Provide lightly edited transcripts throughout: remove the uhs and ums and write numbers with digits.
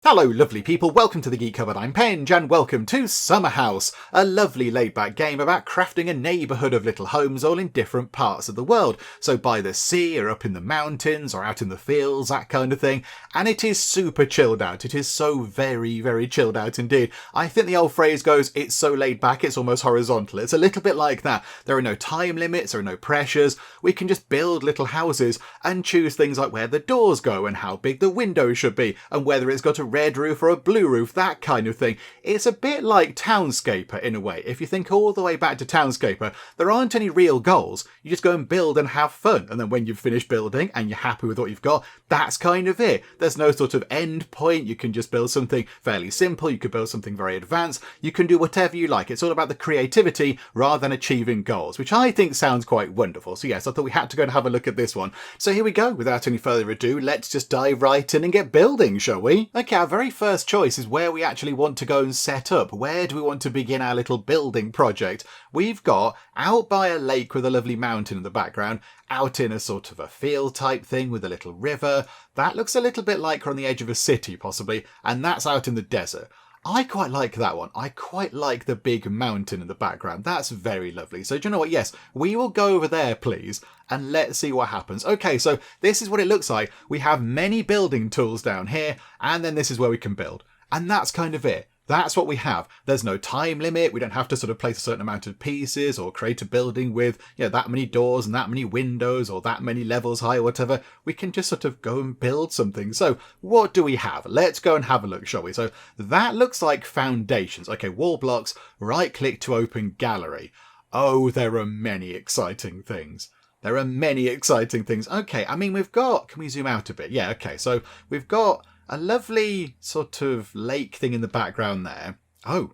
Hello lovely people, welcome to the Geek Cupboard, I'm Penge, and welcome to Summerhouse, a lovely laid-back game about crafting a neighbourhood of little homes all in different parts of the world. So by the sea, or up in the mountains, or out in the fields, that kind of thing. And it is super chilled out, it is so very, very chilled out indeed. I think the old phrase goes, it's so laid back, it's almost horizontal. It's a little bit like that. There are no time limits, there are no pressures. We can just build little houses and choose things like where the doors go and how big the windows should be, and whether it's got a red roof or a blue roof, that kind of thing. It's a bit like Townscaper in a way. If you think all the way back to Townscaper, there aren't any real goals. You just go and build and have fun. And then when you've finished building and you're happy with what you've got, that's kind of it. There's no sort of end point. You can just build something fairly simple. You could build something very advanced. You can do whatever you like. It's all about the creativity rather than achieving goals, which I think sounds quite wonderful. So yes, I thought we had to go and have a look at this one. So here we go. Without any further ado, let's just dive right in and get building, shall we? Okay, our very first choice is where we actually want to go and set up. Where do we want to begin our little building project? We've got out by a lake with a lovely mountain in the background, out in a sort of a field type thing with a little river. That looks a little bit like we're on the edge of a city possibly, and that's out in the desert. I quite like that one. I quite like the big mountain in the background. That's very lovely. So do you know what? Yes, we will go over there, please, and let's see what happens. Okay, so this is what it looks like. We have many building tools down here, and then this is where we can build. And that's kind of it. That's what we have. There's no time limit. We don't have to sort of place a certain amount of pieces or create a building with, that many doors and that many windows or that many levels high or whatever. We can just sort of go and build something. So what do we have? Let's go and have a look, shall we? So that looks like foundations. Okay, wall blocks, right click to open gallery. Oh, there are many exciting things. There are many exciting things. Okay, I mean, can we zoom out a bit? Yeah, okay, so we've got a lovely sort of lake thing in the background there. Oh,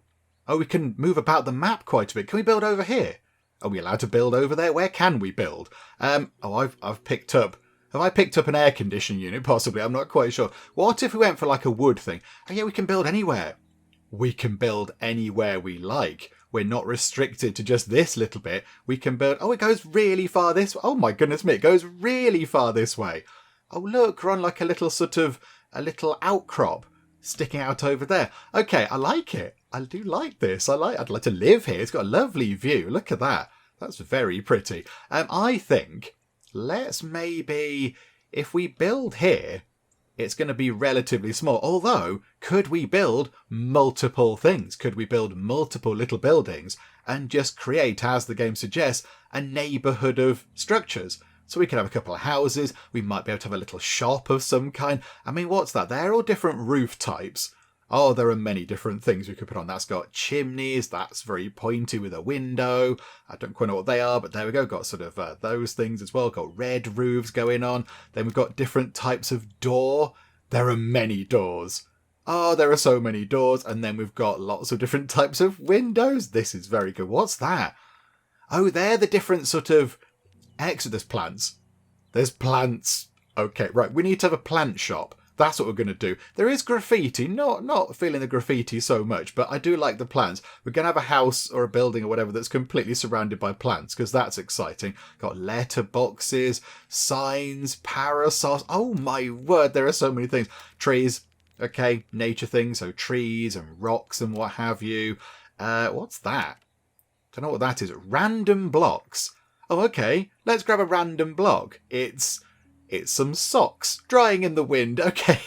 we can move about the map quite a bit. Can we build over here? Are we allowed to build over there? Where can we build? I've picked up... Have I picked up an air conditioning unit? Possibly, I'm not quite sure. What if we went for like a wood thing? Oh yeah, we can build anywhere. We can build anywhere we like. We're not restricted to just this little bit. We can build... Oh, it goes really far this way. Oh my goodness me, it goes really far this way. Oh look, we're on like a little outcrop sticking out over there. Okay, I like it. I do like this. I'd like to live here. It's got a lovely view. Look at that. That's very pretty. I think let's maybe, if we build here, it's going to be relatively small. Although, could we build multiple things? Could we build multiple little buildings and just create, as the game suggests, a neighbourhood of structures? So we could have a couple of houses, we might be able to have a little shop of some kind. I mean, what's that? They're all different roof types. Oh, there are many different things we could put on. That's got chimneys, that's very pointy with a window. I don't quite know what they are, but there we go. Got sort of those things as well. Got red roofs going on. Then we've got different types of door. There are many doors. Oh, there are so many doors. And then we've got lots of different types of windows. This is very good. What's that? Oh, they're the different sort of... Exodus plants. There's plants. Okay, right. We need to have a plant shop. That's what we're going to do. There is graffiti. Not feeling the graffiti so much, but I do like the plants. We're going to have a house or a building or whatever that's completely surrounded by plants because that's exciting. Got letter boxes, signs, parasols. Oh my word, there are so many things. Trees. Okay, nature things. So trees and rocks and what have you. What's that? Don't know what that is. Random blocks. Oh, okay. Let's grab a random block. It's some socks drying in the wind. Okay.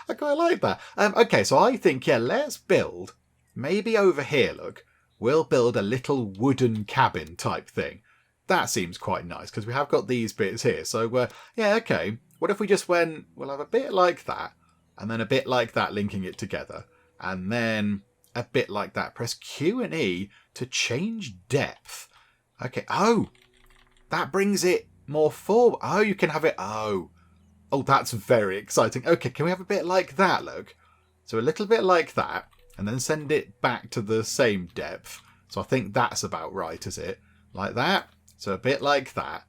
I quite like that. Okay, so I think, let's build. Maybe over here, look. We'll build a little wooden cabin type thing. That seems quite nice because we have got these bits here. So, okay. What if we just went, we'll have a bit like that and then a bit like that linking it together and then a bit like that. Press Q and E to change depth. Okay. Oh, that brings it more forward. Oh, you can have it. Oh, that's very exciting. Okay, can we have a bit like that, look? So a little bit like that, and then send it back to the same depth. So I think that's about right, is it? Like that. So a bit like that.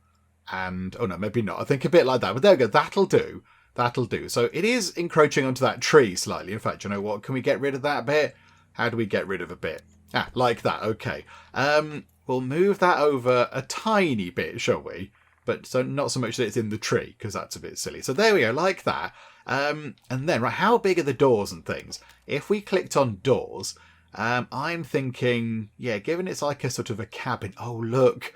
And, oh no, maybe not. I think a bit like that. But there we go. That'll do. That'll do. So it is encroaching onto that tree slightly. In fact, you know what? Can we get rid of that bit? How do we get rid of a bit? Like that. Okay. We'll move that over a tiny bit, shall we? But so not so much that it's in the tree, because that's a bit silly. So there we go, like that. And then, right, how big are the doors and things? If we clicked on doors, I'm thinking, yeah, given it's like a sort of a cabin. Oh, look,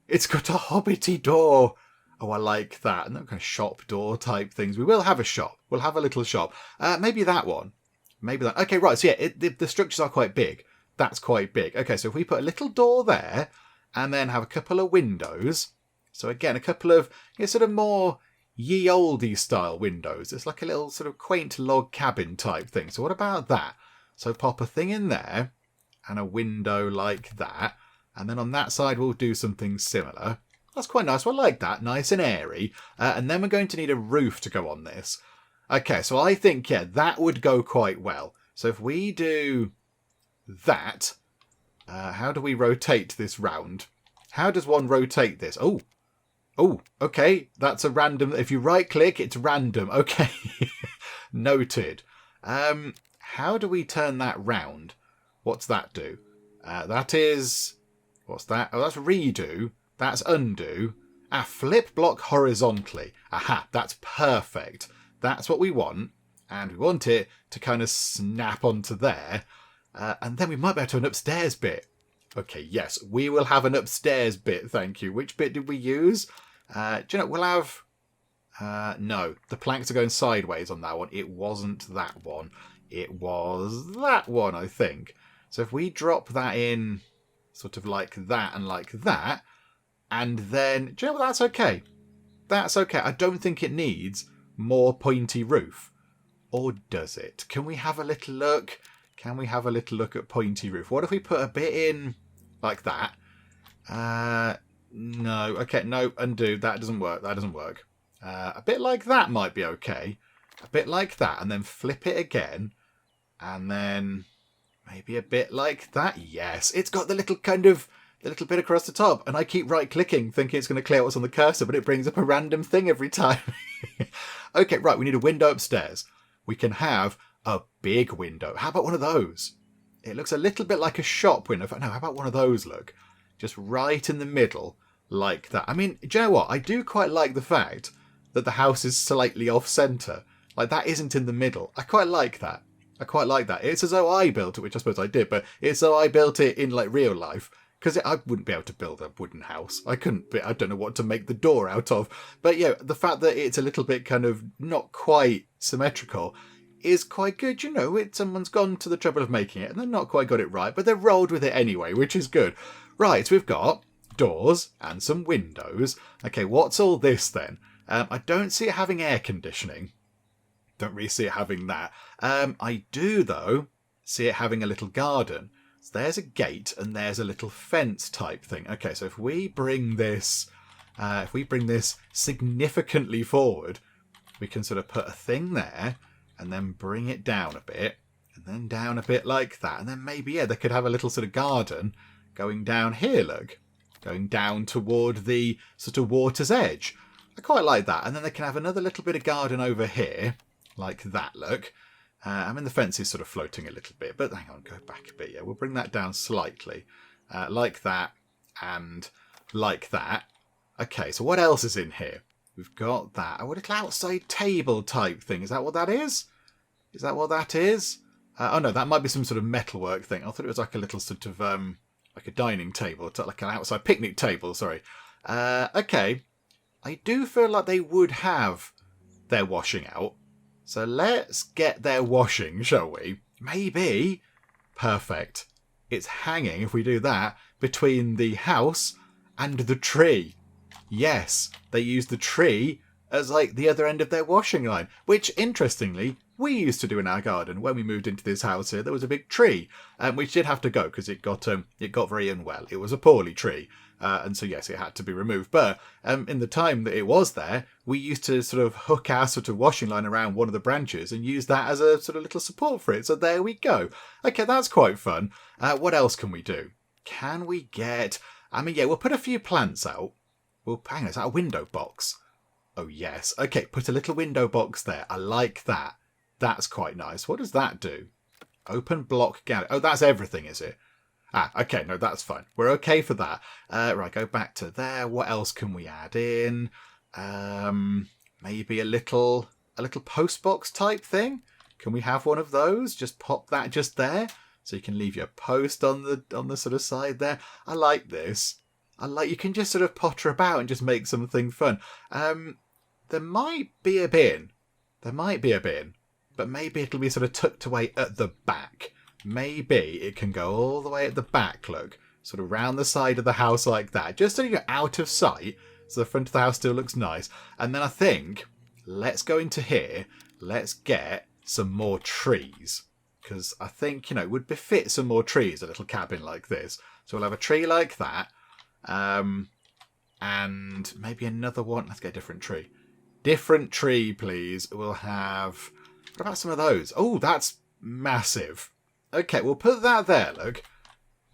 it's got a hobbity door. Oh, I like that. And that kind of shop door type things. We will have a shop. We'll have a little shop. Maybe that one. Maybe that. Okay, right. So yeah, the structures are quite big. That's quite big. Okay, so if we put a little door there and then have a couple of windows. So again, a couple of sort of more ye olde style windows. It's like a little sort of quaint log cabin type thing. So what about that? So pop a thing in there and a window like that. And then on that side, we'll do something similar. That's quite nice. Well, I like that. Nice and airy. And then we're going to need a roof to go on this. Okay, so I think, yeah, that would go quite well. So if we do that, how do we rotate this round? How does one rotate this? Oh, okay. That's a random. If you right click, it's random. Okay. Noted. How do we turn that round? What's that do? That is... What's that? Oh, that's redo. That's undo. Flip block horizontally. Aha, that's perfect. That's what we want. And we want it to kind of snap onto there. And then we might be able to have an upstairs bit. Okay, yes, we will have an upstairs bit, thank you. Which bit did we use? Do you know, we'll have... no, the planks are going sideways on that one. It wasn't that one. It was that one, I think. So if we drop that in sort of like that and like that, and then... Do you know what? That's okay. That's okay. I don't think it needs more pointy roof. Or does it? Can we have a little look? Can we have a little look at pointy roof? What if we put a bit in like that? No. Okay, no, undo. That doesn't work. That doesn't work. A bit like that might be okay. A bit like that, and then flip it again. And then maybe a bit like that. Yes, it's got the little kind of... the little bit across the top. And I keep right-clicking, thinking it's going to clear what's on the cursor, but it brings up a random thing every time. Okay, right, we need a window upstairs. We can have a big window. How about one of those? It looks a little bit like a shop window. No, how about one of those, look? Just right in the middle, like that. I mean, do you know what? I do quite like the fact that the house is slightly off-centre. Like, that isn't in the middle. I quite like that. I quite like that. It's as though I built it, which I suppose I did, but it's as though I built it in, like, real life. Because I wouldn't be able to build a wooden house. I couldn't be. I don't know what to make the door out of. But yeah, the fact that it's a little bit kind of not quite symmetrical is quite good. You know, someone's gone to the trouble of making it and they've not quite got it right, but they've rolled with it anyway, which is good. Right, so we've got doors and some windows. Okay, what's all this then? I don't see it having air conditioning. Don't really see it having that. I do, though, see it having a little garden. So there's a gate and there's a little fence type thing. Okay, so if we bring this significantly forward, we can sort of put a thing there and then bring it down a bit and then down a bit like that. And then maybe, yeah, they could have a little sort of garden going down here, look. Going down toward the sort of water's edge. I quite like that. And then they can have another little bit of garden over here, like that, look. I mean, the fence is sort of floating a little bit, but hang on, go back a bit. Yeah, we'll bring that down slightly, like that and like that. Okay, so what else is in here? We've got that. Oh, a little outside table type thing. Is that what that is? Is that what that is? Oh, no, that might be some sort of metalwork thing. I thought it was like a little sort of, like a dining table, like an outside picnic table, sorry. Okay. I do feel like they would have their washing out. So let's get their washing, shall we? Maybe. Perfect. It's hanging, if we do that, between the house and the tree. Yes, they use the tree as like the other end of their washing line, which, interestingly, we used to do in our garden when we moved into this house here. There was a big tree, which did have to go because it got very unwell. It was a poorly tree, and so yes, it had to be removed. But in the time that it was there, we used to sort of hook our sort of washing line around one of the branches and use that as a sort of little support for it. So there we go. Okay, that's quite fun. What else can we do? Can we get... I mean, yeah, we'll put a few plants out. Well, hang on, is that a window box? Oh, yes. Okay, put a little window box there. I like that. That's quite nice. What does that do? Open block gallery. Oh, that's everything, is it? Okay, no, that's fine. We're okay for that. Right, go back to there. What else can we add in? Maybe a little postbox type thing. Can we have one of those? Just pop that just there, so you can leave your post on the sort of side there. I like this. You can just sort of potter about and just make something fun. There might be a bin. But maybe it'll be sort of tucked away at the back. Maybe it can go all the way at the back, look. Sort of round the side of the house like that. Just so you're out of sight, so the front of the house still looks nice. And then I think, let's go into here. Let's get some more trees. Because I think, it would befit some more trees, a little cabin like this. So we'll have a tree like that. And maybe another one. Let's get a different tree. Different tree, please. We'll have... What about some of those? Oh, that's massive. Okay, we'll put that there, look.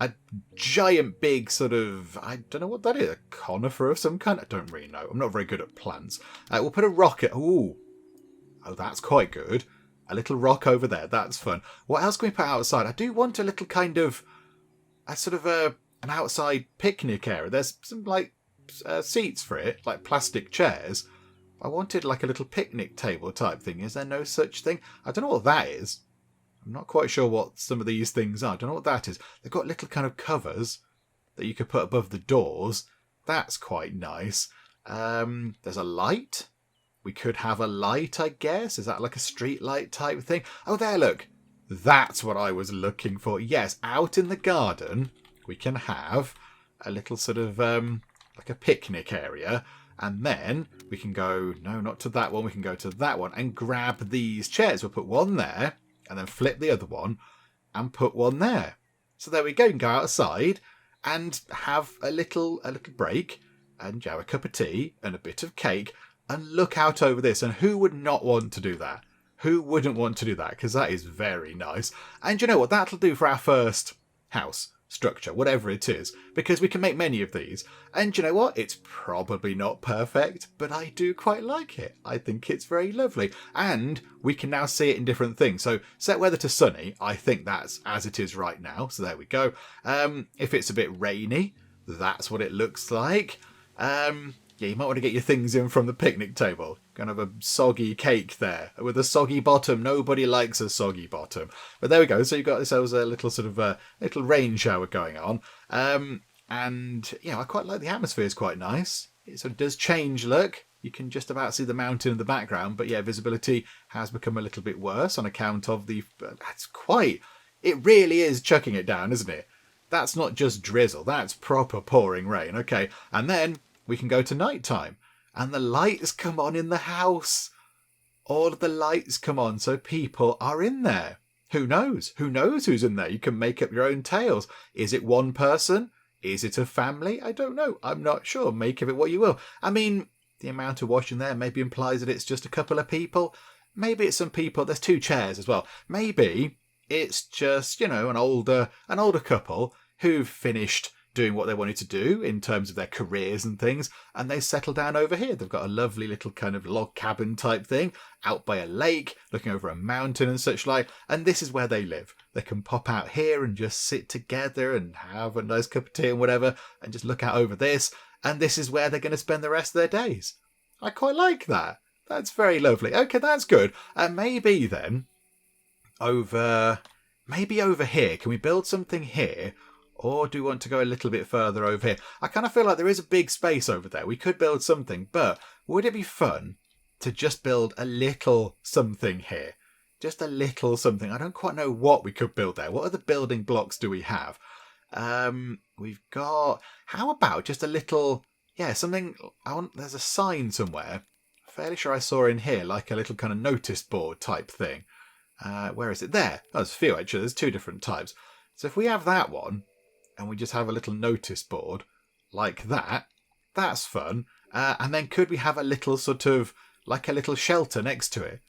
A giant big sort of... I don't know what that is. A conifer of some kind? I don't really know. I'm not very good at plants. We'll put a rocket... Ooh. Oh, that's quite good. A little rock over there. That's fun. What else can we put outside? I do want a little kind of... A sort of an outside picnic area. There's some, seats for it. Like plastic chairs. I wanted, a little picnic table type thing. Is there no such thing? I don't know what that is. I'm not quite sure what some of these things are. I don't know what that is. They've got little kind of covers that you could put above the doors. That's quite nice. There's a light. We could have a light, I guess. Is that like a street light type thing? Oh, there, look. That's what I was looking for. Yes, out in the garden, we can have a little sort of, like a picnic area. And then we can go, no, not to that one. We can go to that one and grab these chairs. We'll put one there and then flip the other one and put one there. So there we go. You can go outside and have a little break and have a cup of tea and a bit of cake and look out over this. And who would not want to do that? Who wouldn't want to do that? Because that is very nice. And you know what? That'll do for our first house. Structure, whatever it is, because we can make many of these. And you know what? It's probably not perfect, but I do quite like it. I think it's very lovely. And we can now see it in different things. So set weather to sunny, I think that's as it is right now. So there we go. If it's a bit rainy, that's what it looks like. Yeah, you might want to get your things in from the picnic table. Kind of a soggy cake there with a soggy bottom. Nobody likes a soggy bottom. But there we go. So you've got yourselves a little sort of little rain shower going on. And, I quite like the atmosphere. It's quite nice. It sort of does change look. You can just about see the mountain in the background. But yeah, visibility has become a little bit worse on account of the... It really is chucking it down, isn't it? That's not just drizzle. That's proper pouring rain. Okay. And then... we can go to night time and the lights come on in the house. All of the lights come on so people are in there. Who knows? Who knows who's in there? You can make up your own tales. Is it one person? Is it a family? I don't know. I'm not sure. Make of it what you will. I mean, the amount of washing there maybe implies that it's just a couple of people. Maybe it's some people. There's 2 chairs as well. Maybe it's just, an older couple who've finished doing what they wanted to do in terms of their careers and things, and they settle down over here. They've got a lovely little kind of log cabin type thing out by a lake, looking over a mountain and such like, and this is where they live. They can pop out here and just sit together and have a nice cup of tea and whatever, and just look out over this, and this is where they're going to spend the rest of their days. I quite like that. That's very lovely. Okay, that's good. And maybe then, over here, can we build something here? Or do we want to go a little bit further over here? I kind of feel like there is a big space over there. We could build something, but would it be fun to just build a little something here? Just a little something. I don't quite know what we could build there. What other building blocks do we have? We've got... how about just a little... yeah, something... there's a sign somewhere. Fairly sure I saw in here, like a little kind of notice board type thing. Where is it? There. Oh, there's a few, actually. There's 2 different types. So if we have that one... and we just have a little notice board like that. That's fun. And then could we have a little sort of, like a little shelter next to it?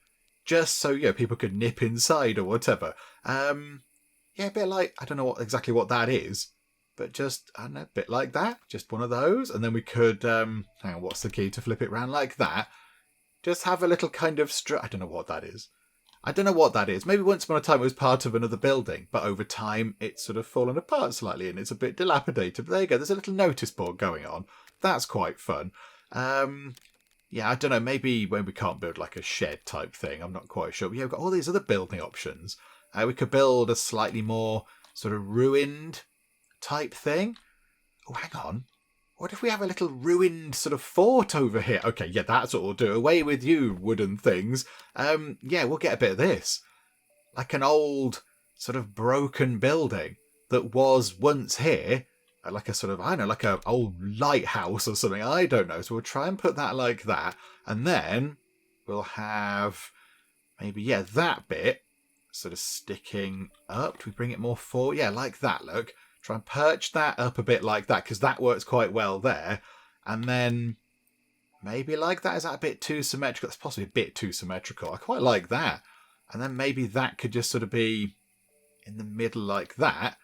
Just so, people could nip inside or whatever. Yeah, a bit like, I don't know exactly what that is. But just, I don't know, a bit like that. Just one of those. And then we could, hang on, what's the key to flip it round like that? Just have a little kind of, I don't know what that is. I don't know what that is. Maybe once upon a time it was part of another building, but over time it's sort of fallen apart slightly and it's a bit dilapidated. But there you go. There's a little notice board going on. That's quite fun. Yeah, I don't know. Maybe when we can't build like a shed type thing, I'm not quite sure. But yeah, we've got all these other building options. We could build a slightly more sort of ruined type thing. Oh, hang on. What if we have a little ruined sort of fort over here? Okay, yeah, that's what we'll do. Away with you, wooden things. Yeah, we'll get a bit of this. Like an old sort of broken building that was once here. Like a sort of, I don't know, like an old lighthouse or something. I don't know. So we'll try and put that like that. And then we'll have maybe, yeah, that bit sort of sticking up. Do we bring it more forward? Yeah, like that, look. Try and perch that up a bit like that, because that works quite well there. And then maybe like that. Is that a bit too symmetrical? It's possibly a bit too symmetrical. I quite like that. And then maybe that could just sort of be in the middle like that.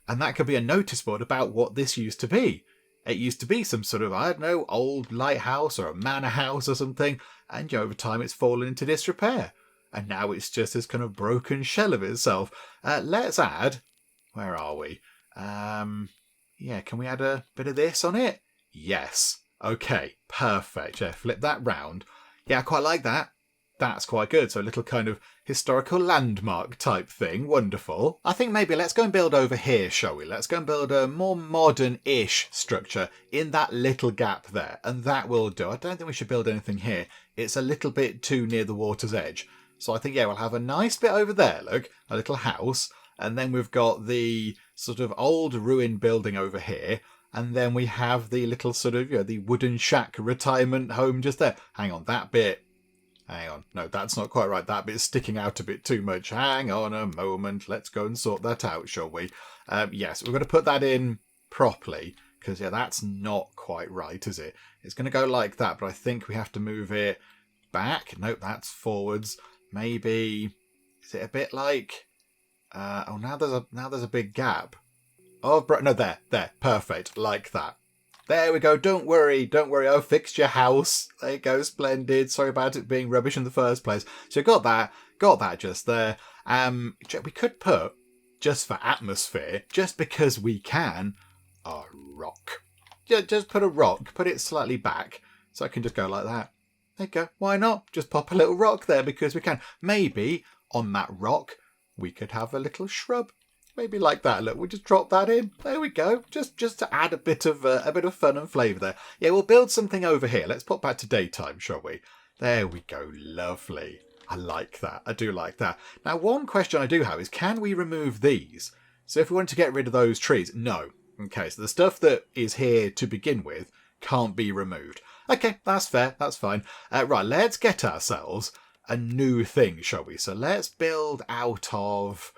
And that could be a notice board about what this used to be. It used to be some sort of, I don't know, old lighthouse or a manor house or something. And over time it's fallen into disrepair. And now it's just this kind of broken shell of itself. Let's add, where are we? Yeah, can we add a bit of this on it? Yes. Okay, perfect. Yeah, flip that round. Yeah, I quite like that. That's quite good. So a little kind of historical landmark type thing. Wonderful. I think maybe let's go and build over here, shall we? Let's go and build a more modern-ish structure in that little gap there. And that will do. I don't think we should build anything here. It's a little bit too near the water's edge. So I think, yeah, we'll have a nice bit over there, look. A little house. And then we've got the sort of old ruined building over here. And then we have the little sort of, you know, the wooden shack retirement home just there. Hang on, that bit. Hang on. No, that's not quite right. That bit's sticking out a bit too much. Hang on a moment. Let's go and sort that out, shall we? Yes, we're going to put that in properly. Because, yeah, that's not quite right, is it? It's going to go like that, but I think we have to move it back. Nope, that's forwards. Maybe, is it a bit like... oh, now there's a big gap. Oh, no, there, perfect, like that. There we go. Don't worry. I've fixed your house. There you go, splendid. Sorry about it being rubbish in the first place. So got that just there. We could put, just for atmosphere, just because we can, a rock. Yeah, just put a rock. Put it slightly back, so I can just go like that. There you go. Why not? Just pop a little rock there because we can. Maybe on that rock we could have a little shrub. Maybe like that. Look, we'll just drop that in. There we go. Just to add a bit of fun and flavour there. Yeah, we'll build something over here. Let's pop back to daytime, shall we? There we go. Lovely. I like that. I do like that. Now, one question I do have is, can we remove these? So if we want to get rid of those trees, no. Okay, so the stuff that is here to begin with can't be removed. Okay, that's fair. That's fine. Right, let's get ourselves a new thing, shall we? So let's build out of...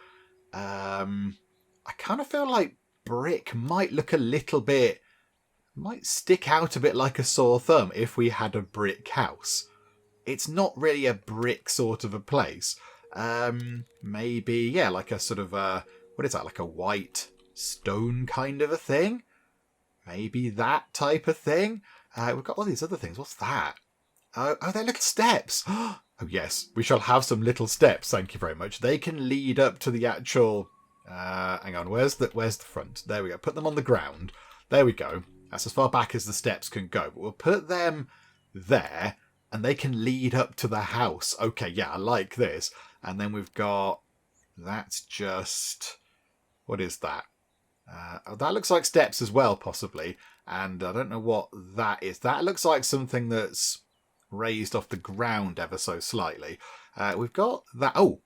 I kind of feel like brick might look a little bit... might stick out a bit like a sore thumb if we had a brick house. It's not really a brick sort of a place. Maybe, yeah, like a sort of a... what is that? Like a white stone kind of a thing? Maybe that type of thing? We've got all these other things. What's that? Oh, they're little steps. Oh, yes. We shall have some little steps. Thank you very much. They can lead up to the actual... hang on. Where's the front? There we go. Put them on the ground. There we go. That's as far back as the steps can go. But we'll put them there, and they can lead up to the house. Okay, yeah, I like this. And then we've got... that's just... what is that? Oh, that looks like steps as well, possibly. And I don't know what that is. That looks like something that's raised off the ground ever so slightly. We've got that. Oh,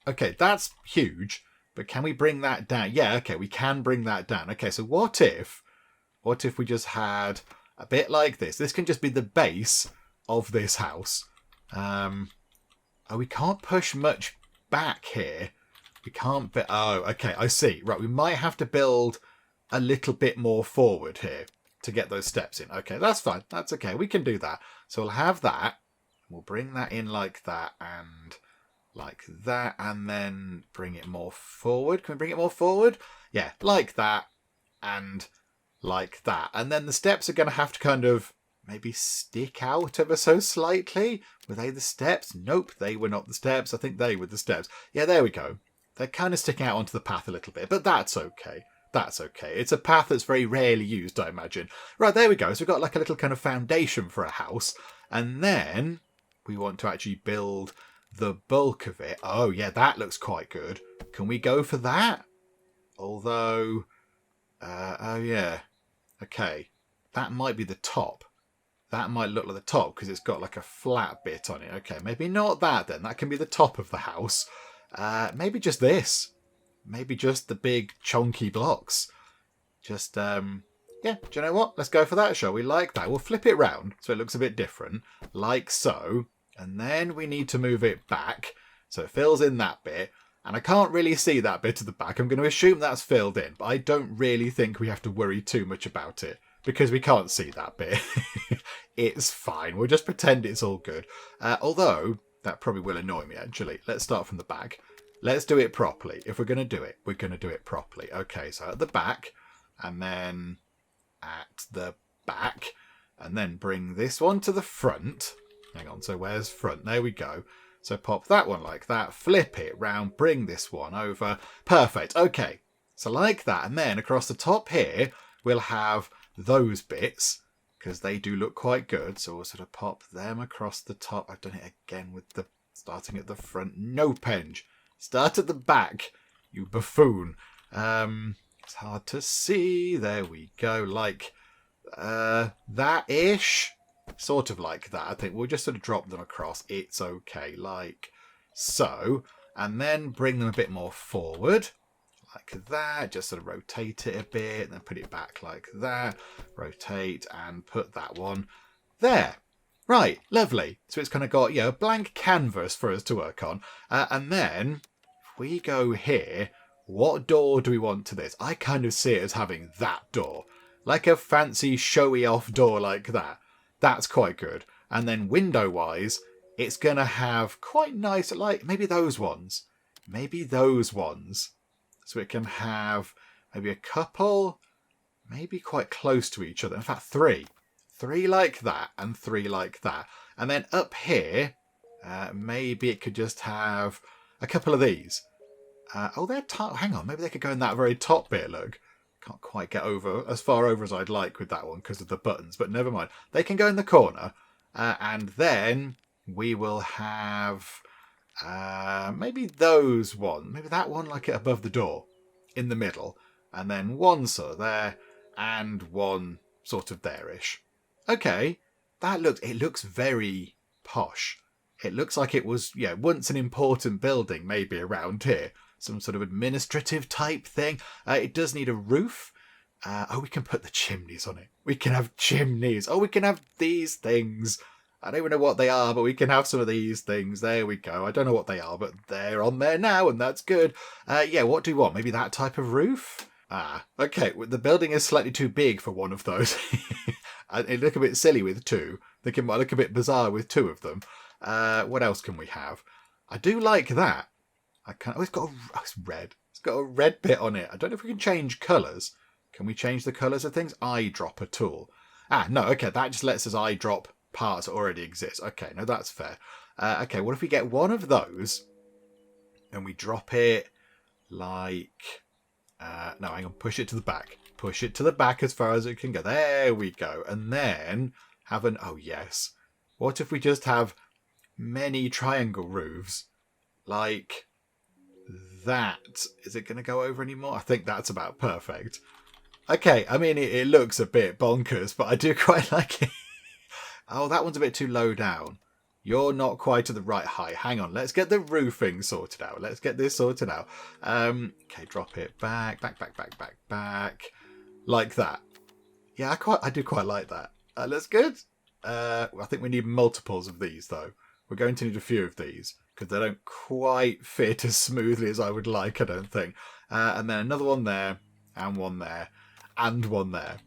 okay, that's huge. But can we bring that down? Yeah, okay, we can bring that down. Okay, so what if we just had a bit like this? This can just be the base of this house. Oh, we can't push much back here. We can't... oh, okay, I see. Right, we might have to build a little bit more forward here to get those steps in. Okay, that's fine. That's okay. We can do that. So we'll have that. We'll bring that in like that and like that, and then bring it more forward. Can we bring it more forward? Yeah, like that and like that. And then the steps are going to have to kind of maybe stick out ever so slightly. Were they the steps? Nope, they were not the steps. I think they were the steps. Yeah, there we go. They're kind of sticking out onto the path a little bit, but that's okay. That's okay. It's a path that's very rarely used, I imagine. Right, there we go. So we've got like a little kind of foundation for a house. And then we want to actually build the bulk of it. Oh, yeah, that looks quite good. Can we go for that? Although, oh, yeah. Okay, that might be the top. That might look like the top because it's got like a flat bit on it. Okay, maybe not that then. That can be the top of the house. Maybe just this. Maybe just the big chunky blocks. Just, yeah, do you know what? Let's go for that, shall we? Like that. We'll flip it round so it looks a bit different. Like so. And then we need to move it back so it fills in that bit. And I can't really see that bit at the back. I'm going to assume that's filled in. But I don't really think we have to worry too much about it. Because we can't see that bit. It's fine. We'll just pretend it's all good. Although, that probably will annoy me, actually. Let's start from the back. Let's do it properly. If we're going to do it, we're going to do it properly. Okay, so at the back. And then at the back. And then bring this one to the front. Hang on, so where's front? There we go. So pop that one like that. Flip it round. Bring this one over. Perfect. Okay, so like that. And then across the top here, we'll have those bits because they do look quite good, so we'll sort of pop them across the top. I've done it again with the starting at the front. No, Penge, start at the back, you buffoon. It's hard to see. There we go, like that ish, sort of like that. I think we'll just sort of drop them across. It's okay, like so, and then bring them a bit more forward. Like that, just sort of rotate it a bit and then put it back like that. Rotate and put that one there. Right, lovely. So it's kind of got, a blank canvas for us to work on. And then if we go here, what door do we want to this? I kind of see it as having that door. Like a fancy showy off door like that. That's quite good. And then window-wise, it's going to have quite nice, like maybe those ones. Maybe those ones. So it can have maybe a couple, maybe quite close to each other. In fact, three. Three like that and three like that. And then up here, maybe it could just have a couple of these. They're hang on, maybe they could go in that very top bit, look. Can't quite get over as far over as I'd like with that one because of the buttons, but never mind. They can go in the corner. And then we will have... maybe those one. Maybe that one like it above the door in the middle. And then one sort of there and one sort of there-ish. Okay, it looks very posh. It looks like it was, once an important building maybe around here. Some sort of administrative type thing. It does need a roof. We can put the chimneys on it. We can have chimneys. We can have these things. I don't even know what they are, but we can have some of these things. There we go. I don't know what they are, but they're on there now, and that's good. What do we want? Maybe that type of roof? Okay. The building is slightly too big for one of those. It look a bit silly with two. I think it might look a bit bizarre with two of them. What else can we have? I do like that. It's red. It's got a red bit on it. I don't know if we can change colours. Can we change the colours of things? Eyedropper tool. No. Okay, that just lets us eyedrop parts that already exist. Okay, no, that's fair. Okay, what if we get one of those and we drop it like... no, hang on, push it to the back. Push it to the back as far as it can go. There we go. And then have an... Oh, yes. What if we just have many triangle roofs? Like that. Is it going to go over anymore? I think that's about perfect. Okay, I mean, it looks a bit bonkers, but I do quite like it. Oh, that one's a bit too low down. You're not quite at the right height. Hang on, let's get the roofing sorted out. Let's get this sorted out. Okay, drop it back. Like that. Yeah, I do quite like that. That's good. I think we need multiples of these, though. We're going to need a few of these, because they don't quite fit as smoothly as I would like, I don't think. And then another one there, and one there, and one there.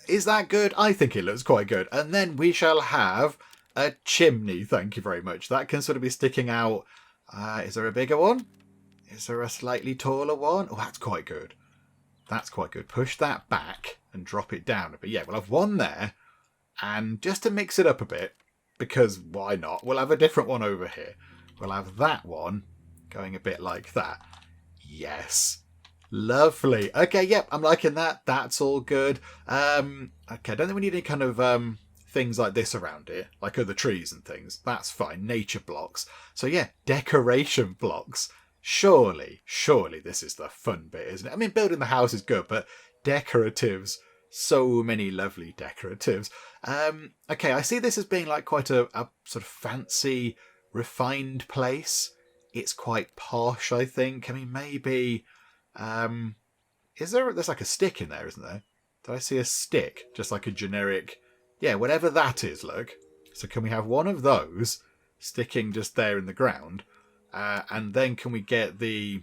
Is that good? I think it looks quite good. And then we shall have a chimney. Thank you very much. That can sort of be sticking out. Is there a bigger one? Is there a slightly taller one? Oh, that's quite good. That's quite good. Push that back and drop it down. But yeah, we'll have one there. And just to mix it up a bit, because why not, we'll have a different one over here. We'll have that one going a bit like that. Yes. Lovely. Okay, yep, I'm liking that. That's all good. Okay, I don't think we need any kind of things like this around here, like other trees and things. That's fine. Nature blocks. So yeah, decoration blocks. Surely this is the fun bit, isn't it? I mean, building the house is good, but decoratives, so many lovely decoratives. Okay, I see this as being like quite a sort of fancy, refined place. It's quite posh, I think. I mean, maybe... there's like a stick in there, isn't there? Did I see a stick? Just like a generic... Yeah, whatever that is, look. So can we have one of those sticking just there in the ground? And then can we get the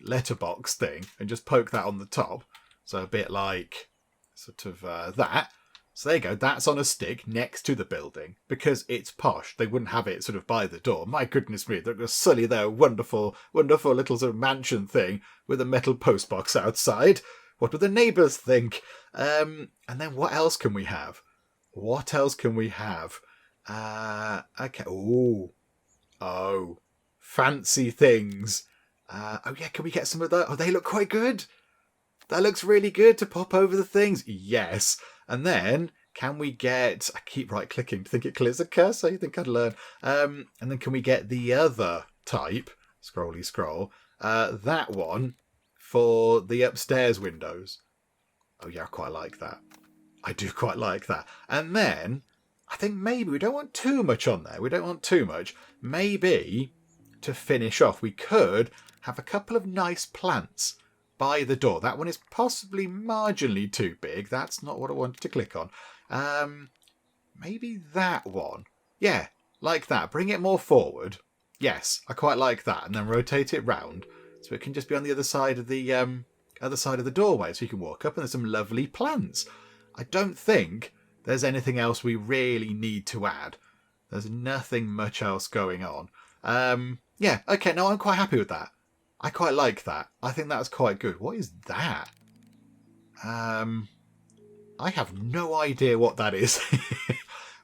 letterbox thing and just poke that on the top? So a bit like sort of that. So there you go. That's on a stick next to the building because it's posh. They wouldn't have it sort of by the door. My goodness me, they're silly there. Wonderful, wonderful little sort of mansion thing with a metal postbox outside. What would the neighbours think? And then what else can we have? What else can we have? Okay. Oh, fancy things. Oh yeah, can we get some of those? Oh, they look quite good. That looks really good to pop over the things. Yes. And then can we get... I keep right-clicking to think it clears a cursor. You think I'd learn. And then can we get the other type? Scrolly scroll. That one for the upstairs windows. Oh yeah, I quite like that. I do quite like that. And then I think maybe we don't want too much on there. We don't want too much. Maybe to finish off, we could have a couple of nice plants by the door. That one is possibly marginally too big. That's not what I wanted to click on. Maybe that one. Yeah, like that. Bring it more forward. Yes, I quite like that. And then rotate it round so it can just be on the other side of the doorway, so you can walk up and there's some lovely plants. I don't think there's anything else we really need to add. There's nothing much else going on. Yeah, okay, no, I'm quite happy with that. I quite like that. I think that's quite good. What is that? I have no idea what that is.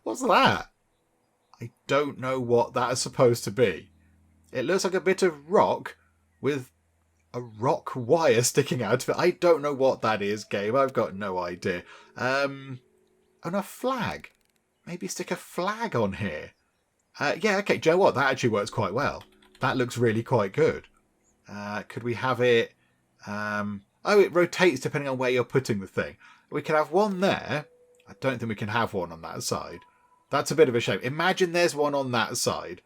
What's that? I don't know what that is supposed to be. It looks like a bit of rock with a rock wire sticking out of it. I don't know what that is, game. I've got no idea. And a flag. Maybe stick a flag on here. Yeah, okay, do you know what? That actually works quite well. That looks really quite good. Could we have it... oh, it rotates depending on where you're putting the thing. We could have one there. I don't think we can have one on that side. That's a bit of a shame. Imagine there's one on that side.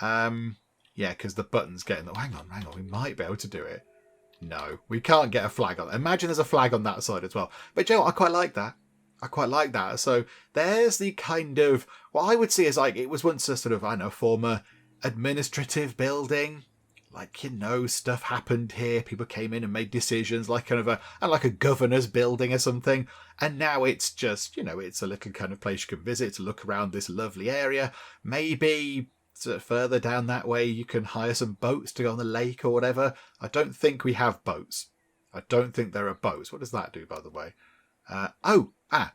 Yeah, because the button's getting... Oh, hang on. We might be able to do it. No, we can't get a flag on. Imagine there's a flag on that side as well. But you know what? I quite like that. I quite like that. So there's the kind of... What I would see is like it was once a sort of, I don't know, former administrative building. Like, you know, stuff happened here. People came in and made decisions, like kind of like a governor's building or something. And now it's just, you know, it's a little kind of place you can visit to look around this lovely area. Maybe sort of further down that way you can hire some boats to go on the lake or whatever. I don't think we have boats. I don't think there are boats. What does that do, by the way?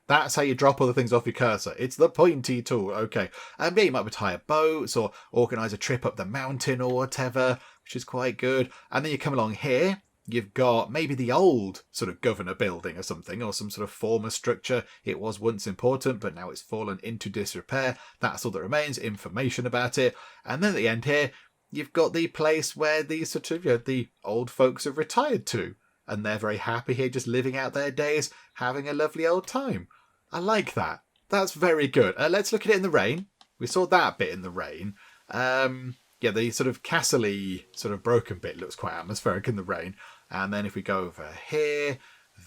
That's how you drop all the things off your cursor. It's the pointy tool. Okay. And yeah, you might be able to hire boats or organise a trip up the mountain or whatever, which is quite good. And then you come along here. You've got maybe the old sort of governor building or something, or some sort of former structure. It was once important, but now it's fallen into disrepair. That's all that remains, information about it. And then at the end here, you've got the place where the sort of, you know, the old folks have retired to. And they're very happy here, just living out their days, having a lovely old time. I like that. That's very good. Let's look at it in the rain. We saw that bit in the rain. Yeah, the sort of castle-y, sort of broken bit looks quite atmospheric in the rain. And then if we go over here,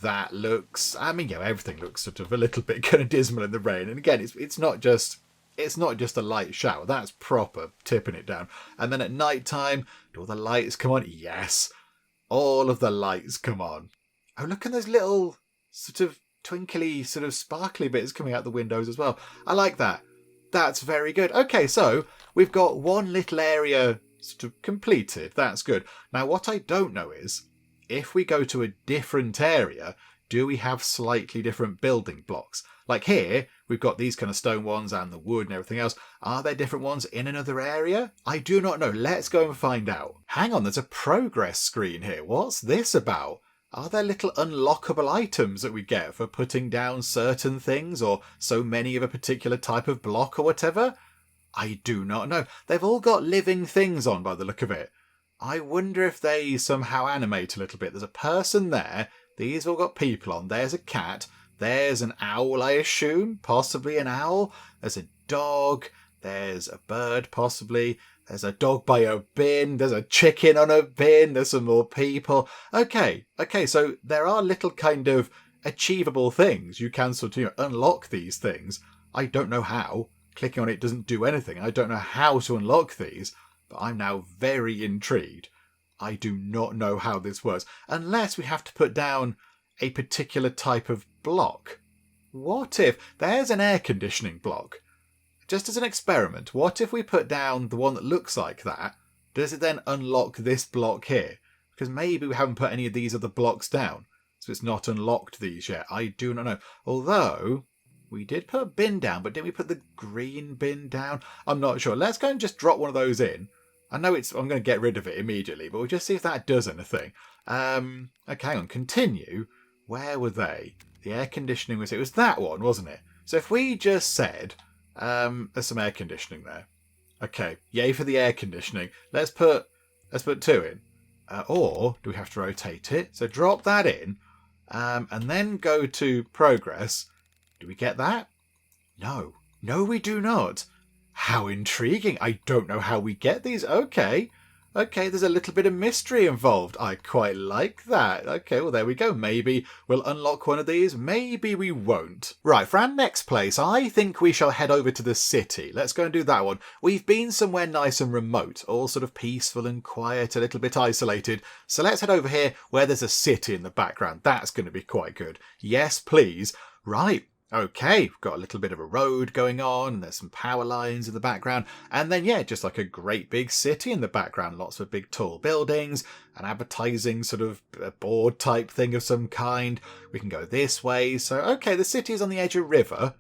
that looks... I mean, yeah, everything looks sort of a little bit kind of dismal in the rain. And again, it's not just a light shower. That's proper tipping it down. And then at night time, do all the lights come on? Yes. All of the lights come on. Oh, look at those little sort of twinkly, sort of sparkly bits coming out the windows as well. I like that. That's very good. Okay, so we've got one little area sort of completed. That's good. Now, what I don't know is, if we go to a different area, do we have slightly different building blocks? Like here, we've got these kind of stone ones and the wood and everything else. Are there different ones in another area? I do not know. Let's go and find out. Hang on, there's a progress screen here. What's this about? Are there little unlockable items that we get for putting down certain things or so many of a particular type of block or whatever? I do not know. They've all got living things on by the look of it. I wonder if they somehow animate a little bit. There's a person there. These all got people on. There's a cat. There's an owl, I assume. Possibly an owl. There's a dog. There's a bird, possibly. There's a dog by a bin. There's a chicken on a bin. There's some more people. Okay, so there are little kind of achievable things. You can sort of unlock these things. I don't know how. Clicking on it doesn't do anything. I don't know how to unlock these, but I'm now very intrigued. I do not know how this works, unless we have to put down a particular type of block. What if there's an air conditioning block? Just as an experiment, what if we put down the one that looks like that? Does it then unlock this block here? Because maybe we haven't put any of these other blocks down, so it's not unlocked these yet. I do not know. Although we did put a bin down, but didn't we put the green bin down? I'm not sure. Let's go and just drop one of those in. I know I'm going to get rid of it immediately, but we'll just see if that does anything. Okay, hang on. Continue. Where were they? The air conditioning it was that one, wasn't it? So if we just said, there's some air conditioning there. Okay, yay for the air conditioning. Let's put 2 in. Or do we have to rotate it? So drop that in, and then go to progress. Do we get that? No, we do not. How intriguing. I don't know how we get these. Okay, there's a little bit of mystery involved. I quite like that. Okay, well, there we go. Maybe we'll unlock one of these. Maybe we won't. Right, for our next place, I think we shall head over to the city. Let's go and do that one. We've been somewhere nice and remote, all sort of peaceful and quiet, a little bit isolated. So let's head over here where there's a city in the background. That's going to be quite good. Yes, please. Right. Okay, we've got a little bit of a road going on, and there's some power lines in the background, and then, yeah, just like a great big city in the background, lots of big tall buildings, an advertising sort of board type thing of some kind. We can go this way, so, okay, the city is on the edge of a river.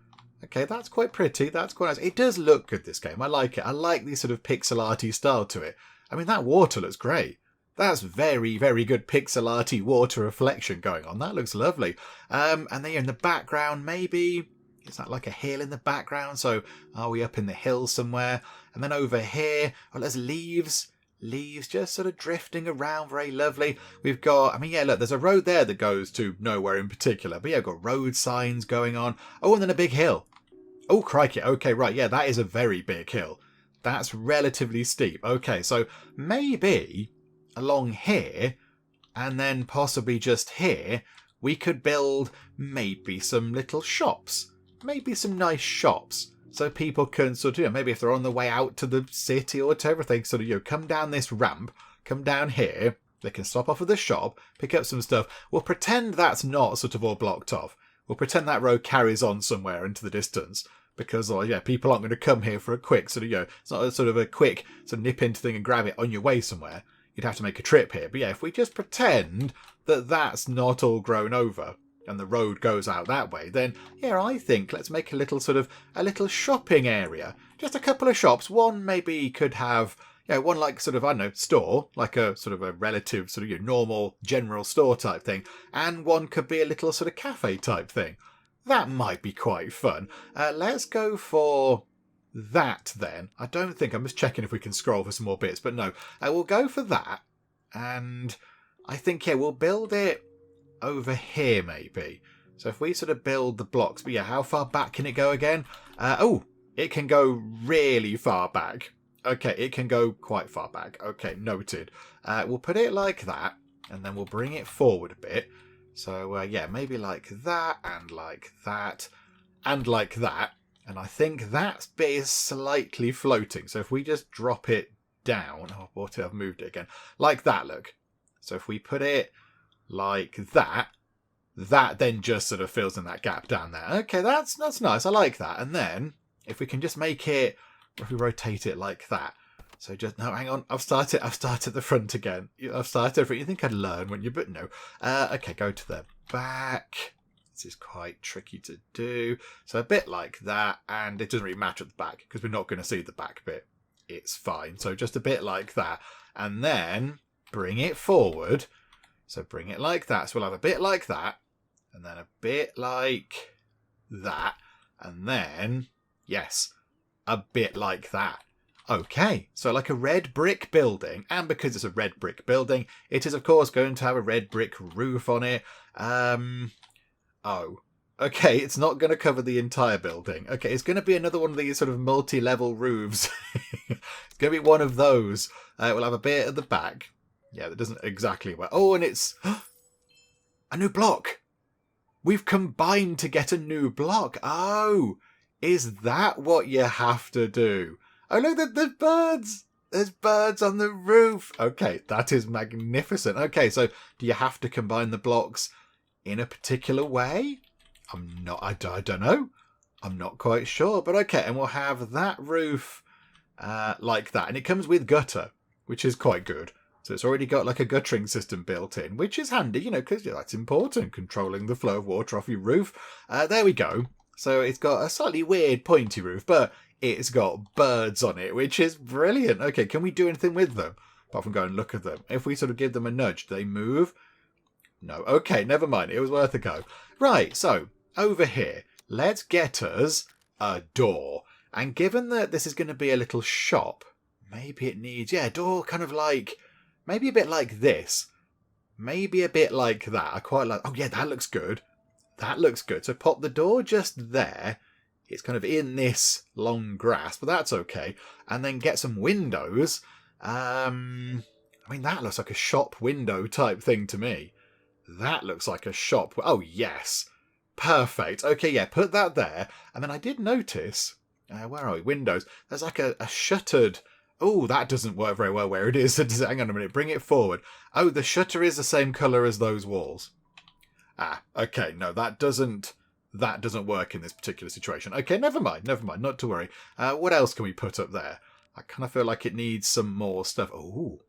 Okay, that's quite pretty, that's quite nice. It does look good, this game, I like it. I like the sort of pixel arty style to it. I mean, that water looks great. That's very, very good pixel arty water reflection going on. That looks lovely. And then in the background, maybe, is that like a hill in the background? So are we up in the hill somewhere? And then over here, oh, there's leaves. Leaves just sort of drifting around. Very lovely. We've got, I mean, yeah, look, there's a road there that goes to nowhere in particular. But yeah, we've got road signs going on. Oh, and then a big hill. Oh, crikey. Okay, right. Yeah, that is a very big hill. That's relatively steep. Okay, so maybe along here, and then possibly just here, we could build maybe some little shops. Maybe some nice shops. So people can sort of, maybe if they're on the way out to the city or whatever, they sort of, come down this ramp, come down here, they can stop off at the shop, pick up some stuff. We'll pretend that's not sort of all blocked off. We'll pretend that road carries on somewhere into the distance. Because, people aren't going to come here for a quick sort of, it's not a sort of a quick sort of nip into thing and grab it on your way somewhere. You'd have to make a trip here. But yeah, if we just pretend that that's not all grown over and the road goes out that way, then yeah, I think let's make a little shopping area. Just a couple of shops. One maybe could have, one like sort of, I don't know, store, like a sort of a relative sort of normal general store type thing. And one could be a little sort of cafe type thing. That might be quite fun. Let's go for that then. I don't think, I'm just checking if we can scroll for some more bits, but no, we'll go for that. And I think, we'll build it over here maybe. So if we sort of build the blocks, but yeah, how far back can it go again? It can go really far back. Okay, it can go quite far back. Okay, noted. We'll put it like that, and then we'll bring it forward a bit. So maybe like that, and like that, and like that. And I think that bit is slightly floating. So if we just drop it down, I've moved it again. Like that, look. So if we put it like that, that then just sort of fills in that gap down there. Okay, that's nice. I like that. And then if we can just make it, if we rotate it like that. So just, no, hang on. I've started the front again. I've started the front. You think I'd learn, wouldn't you? But no. Okay, go to the back. This is quite tricky to do. So a bit like that, and it doesn't really matter at the back because we're not going to see the back bit. It's fine. So just a bit like that. And then bring it forward. So bring it like that. So we'll have a bit like that. And then a bit like that. And then, yes, a bit like that. Okay, so like a red brick building. And because it's a red brick building, it is, of course, going to have a red brick roof on it. Oh, okay, it's not going to cover the entire building. Okay, it's going to be another one of these sort of multi-level roofs. It's going to be one of those. We'll have a bit at the back. Yeah, that doesn't exactly work. Oh, and it's a new block. We've combined to get a new block. Oh, is that what you have to do? Oh, look, there's birds. There's birds on the roof. Okay, that is magnificent. Okay, so do you have to combine the blocks in a particular way? I don't know. I'm not quite sure. But okay, and we'll have that roof like that. And it comes with gutter, which is quite good. So it's already got like a guttering system built in, which is handy, you know, because that's important, controlling the flow of water off your roof. There we go. So it's got a slightly weird pointy roof, but it's got birds on it, which is brilliant. Okay, can we do anything with them? Apart from go and look at them. If we sort of give them a nudge, do they move? No. Okay, never mind. It was worth a go. Right, so over here, let's get us a door. And given that this is going to be a little shop, maybe it needs, a door kind of like, maybe a bit like this. Maybe a bit like that. I quite like, oh yeah, that looks good. That looks good. So pop the door just there. It's kind of in this long grass, but that's okay. And then get some windows. I mean, that looks like a shop window type thing to me. That looks like a shop. Oh, yes. Perfect. Okay, yeah, put that there. And then I did notice, where are we? Windows. There's like a shuttered... Oh, that doesn't work very well where it is. Hang on a minute. Bring it forward. Oh, the shutter is the same colour as those walls. Ah, okay. No, that doesn't work in this particular situation. Okay, never mind. Not to worry. What else can we put up there? I kind of feel like it needs some more stuff. Oh.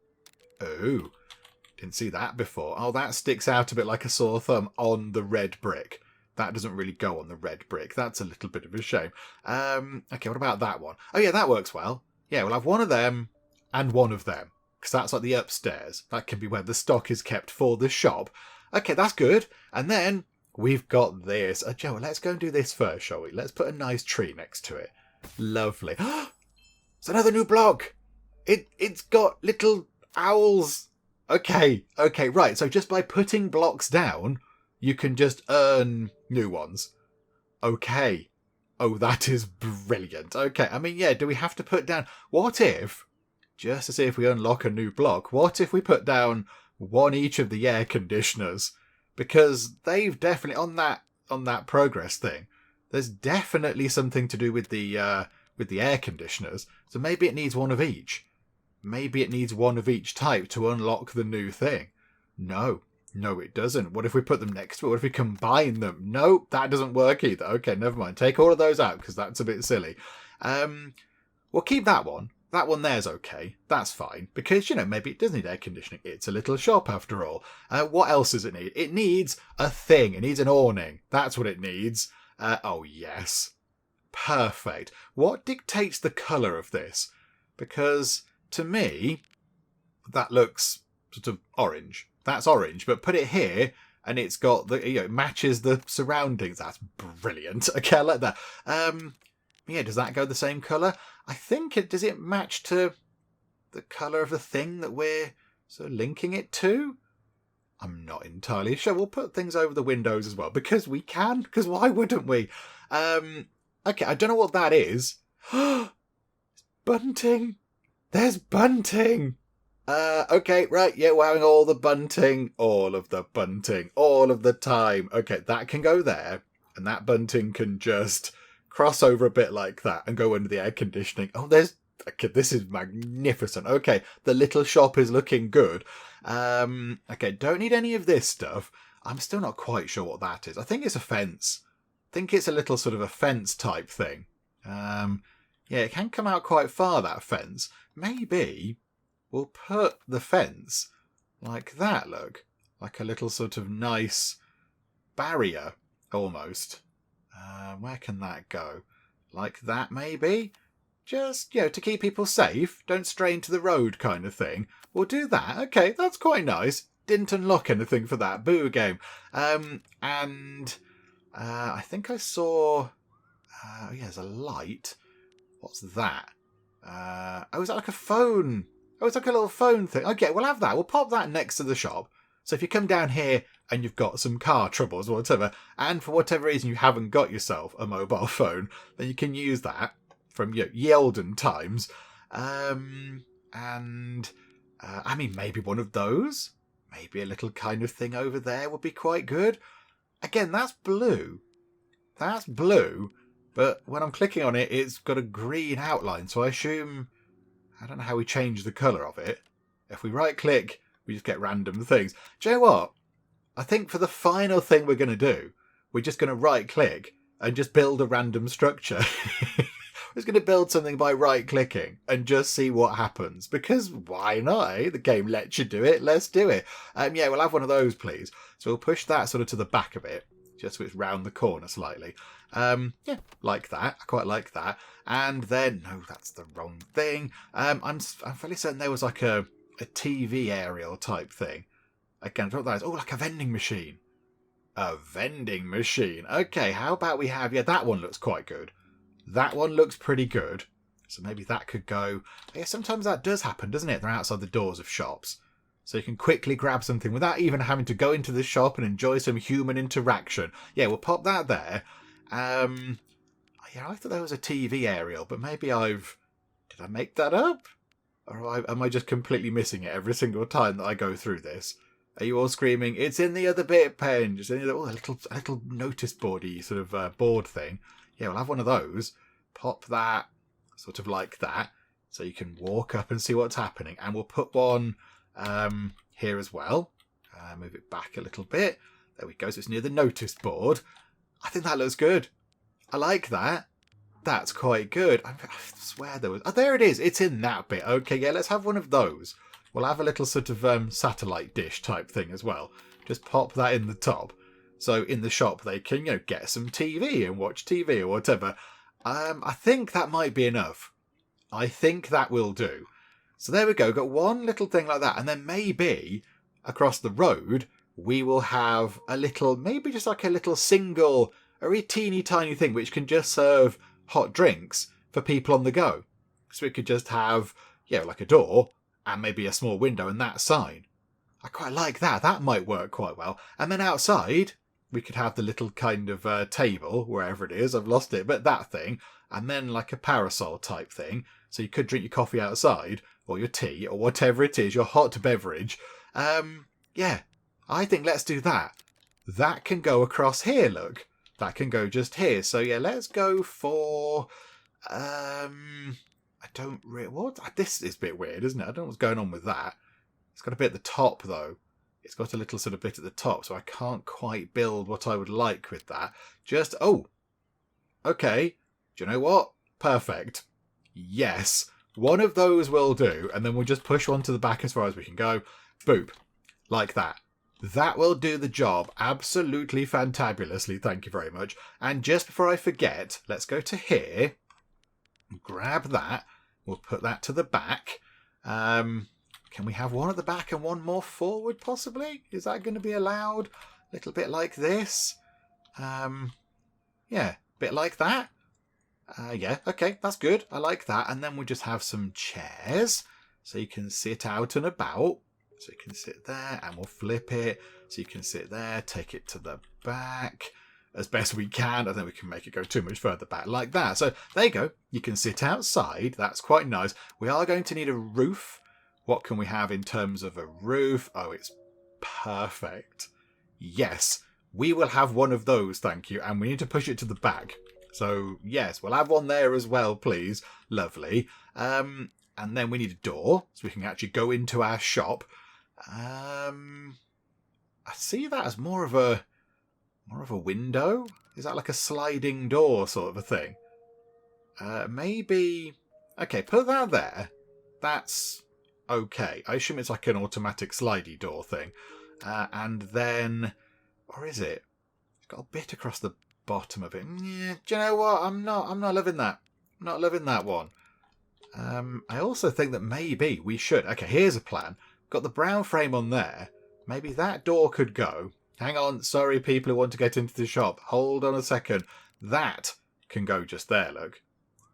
Didn't see that before. Oh, that sticks out a bit like a sore thumb on the red brick. That doesn't really go on the red brick. That's a little bit of a shame. Okay, what about that one? Oh, yeah, that works well. Yeah, we'll have one of them and one of them. Because that's like the upstairs. That can be where the stock is kept for the shop. Okay, that's good. And then we've got this. Joe, let's go and do this first, shall we? Let's put a nice tree next to it. Lovely. It's another new block. It's got little owls. Okay, right. So just by putting blocks down, you can just earn new ones. Okay. Oh, that is brilliant. Okay, I mean, yeah, do we have to put down... What if, just to see if we unlock a new block, what if we put down one each of the air conditioners? Because they've definitely, on that progress thing, there's definitely something to do with the air conditioners. So maybe it needs one of each. Maybe it needs one of each type to unlock the new thing. No, it doesn't. What if we put them next to it? What if we combine them? No, that doesn't work either. Okay, never mind. Take all of those out because that's a bit silly. We'll keep that one. That one there's okay. That's fine. Because, maybe it does need air conditioning. It's a little shop after all. What else does it need? It needs a thing. It needs an awning. That's what it needs. Oh, yes. Perfect. What dictates the colour of this? Because, to me, that looks sort of orange. That's orange, but put it here, and it's got it matches the surroundings. That's brilliant. Okay, I like that. Yeah, does that go the same colour? I think does it match to the colour of the thing that we're sort of linking it to? I'm not entirely sure. We'll put things over the windows as well, because we can, because why wouldn't we? Okay, I don't know what that is. Bunting! There's bunting! Okay, right, yeah, we're having all the bunting, all of the time. Okay, that can go there, and that bunting can just cross over a bit like that and go under the air conditioning. Oh, okay, this is magnificent. Okay, the little shop is looking good. Okay, don't need any of this stuff. I'm still not quite sure what that is. I think it's a fence. I think it's a little sort of a fence type thing. Yeah, it can come out quite far, that fence. Maybe we'll put the fence like that, look. Like a little sort of nice barrier Almost. Where can that go? Like that, maybe? Just, to keep people safe, don't stray into the road kind of thing. We'll do that. Okay, that's quite nice. Didn't unlock anything for that. Boo game. And I think I saw... there's a light. What's that? Is that like a phone? Oh, it's like a little phone thing. Okay, we'll have that. We'll pop that next to the shop. So if you come down here and you've got some car troubles or whatever, and for whatever reason you haven't got yourself a mobile phone, then you can use that from ye olden times. Maybe one of those. Maybe a little kind of thing over there would be quite good. Again, that's blue. That's blue. But when I'm clicking on it, it's got a green outline. So I assume... I don't know how we change the colour of it. If we right-click, we just get random things. Do you know what? I think for the final thing we're going to do, we're just going to right-click and just build a random structure. We're just going to build something by right-clicking and just see what happens. Because why not, eh? The game lets you do it. Let's do it. We'll have one of those, please. So we'll push that sort of to the back of it, just so it's round the corner slightly. Like that. I quite like that. And then, no, that's the wrong thing. I'm fairly certain there was like a TV aerial type thing. Again, I don't know what that is. Oh, like a vending machine. A vending machine. Okay, how about we have... that one looks quite good. That one looks pretty good. So maybe that could go... sometimes that does happen, doesn't it? They're outside the doors of shops. So you can quickly grab something without even having to go into the shop and enjoy some human interaction. Yeah, we'll pop that there. I thought there was a TV aerial, but maybe did I make that up? Or am I just completely missing it every single time that I go through this? Are you all screaming, it's in the other bit, Pen? Just in the other, a little notice boardy sort of board thing. Yeah, we'll have one of those. Pop that sort of like that. So you can walk up and see what's happening. And we'll put one here as well. Move it back a little bit. There we go. So it's near the notice board. I think that looks good. I like that. That's quite good. I swear there was... Oh, there it is. It's in that bit. Okay, yeah, let's have one of those. We'll have a little sort of satellite dish type thing as well. Just pop that in the top. So in the shop they can, get some TV and watch TV or whatever. I think that might be enough. I think that will do. So there we go. Got one little thing like that. And then maybe across the road we will have a little, maybe just like a little single, a really teeny tiny thing which can just serve hot drinks for people on the go. So we could just have, like a door and maybe a small window and that sign. I quite like that. That might work quite well. And then outside, we could have the little kind of table, wherever it is. I've lost it, but that thing. And then like a parasol type thing. So you could drink your coffee outside or your tea or whatever it is, your hot beverage. I think let's do that. That can go across here, look. That can go just here. So let's go for... What? This is a bit weird, isn't it? I don't know what's going on with that. It's got a bit at the top, though. It's got a little sort of bit at the top, so I can't quite build what I would like with that. Okay. Do you know what? Perfect. Yes. One of those will do, and then we'll just push one to the back as far as we can go. Boop. Like that. That will do the job absolutely fantabulously. Thank you very much. And just before I forget, let's go to here. Grab that. We'll put that to the back. Can we have one at the back and one more forward, possibly? Is that going to be allowed? A little bit like this. Bit like that. Okay, that's good. I like that. And then we'll just have some chairs so you can sit out and about. So you can sit there and we'll flip it. So you can sit there, take it to the back as best we can. I don't think we can make it go too much further back like that. So there you go. You can sit outside. That's quite nice. We are going to need a roof. What can we have in terms of a roof? Oh, it's perfect. Yes, we will have one of those, thank you. And we need to push it to the back. So, yes, we'll have one there as well, please. Lovely. And then we need a door, so we can actually go into our shop. I see that as more of a window. Is that like a sliding door sort of a thing? Maybe... Okay, put that there. That's... okay. I assume it's like an automatic slidey door thing. And then... or is it? It's got a bit across the bottom of it. Yeah, do you know what? I'm not loving that. I'm not loving that one. I also think that maybe we should. Okay, here's a plan. Got the brown frame on there. Maybe that door could go. Hang on, sorry people who want to get into the shop. Hold on a second. That can go just there, look.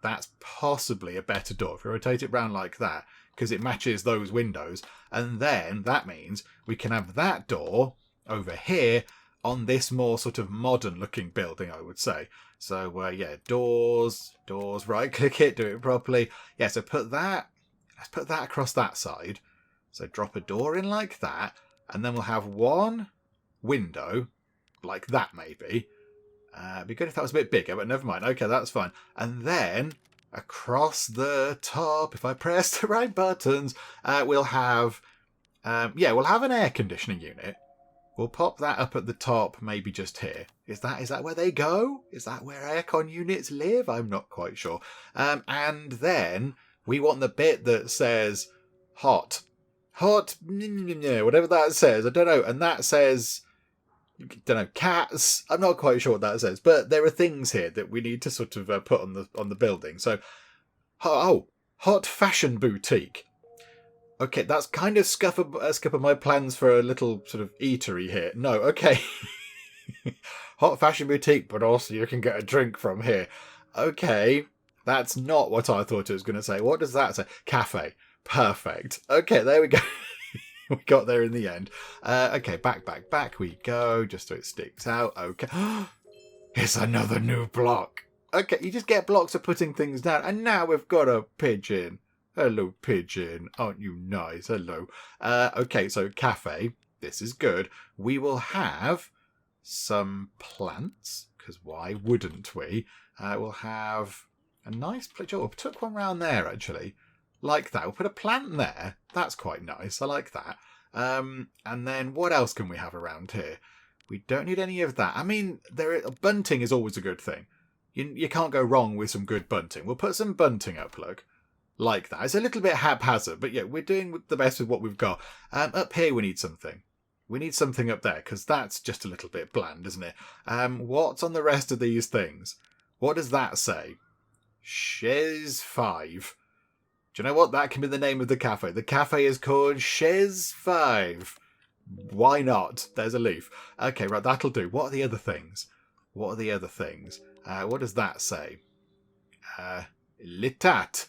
That's possibly a better door. If we rotate it round like that, because it matches those windows. And then that means we can have that door over here on this more sort of modern looking building, I would say. So, yeah, doors, right click it, do it properly. Yeah, so let's put that across that side. So drop a door in like that, and then we'll have one window, like that maybe. It'd be good if that was a bit bigger, but never mind. Okay, that's fine. And then across the top, if I press the right buttons, we'll have an air conditioning unit. We'll pop that up at the top, maybe just here. Is that where they go? Is that where aircon units live? I'm not quite sure. And then we want the bit that says hot, whatever that says. I don't know. And that says, cats. I'm not quite sure what that says. But there are things here that we need to sort of put on the building. So, hot fashion boutique. Okay, that's kind of scuppered my plans for a little sort of eatery here. No, okay. Hot fashion boutique, but also you can get a drink from here. Okay, that's not what I thought it was going to say. What does that say? Café. Perfect. Okay, there we go. We got there in the end. Okay, back we go, just so it sticks out. Okay. It's another new block. Okay, you just get blocks of putting things down. And now we've got a pigeon. Hello, pigeon. Aren't you nice? Hello. Okay, so cafe. This is good. We will have some plants, because why wouldn't we? We'll have a nice place. Oh, we took one round there, actually. Like that. We'll put a plant there. That's quite nice. I like that. And then what else can we have around here? We don't need any of that. I mean, bunting is always a good thing. You can't go wrong with some good bunting. We'll put some bunting up, look. Like that. It's a little bit haphazard, but yeah, we're doing the best with what we've got. Up here we need something. We need something up there, because that's just a little bit bland, isn't it? What's on the rest of these things? What does that say? Chaise 5. Do you know what? That can be the name of the cafe. The cafe is called Chaise 5. Why not? There's a leaf. Okay, right, that'll do. What are the other things? What does that say? L'état.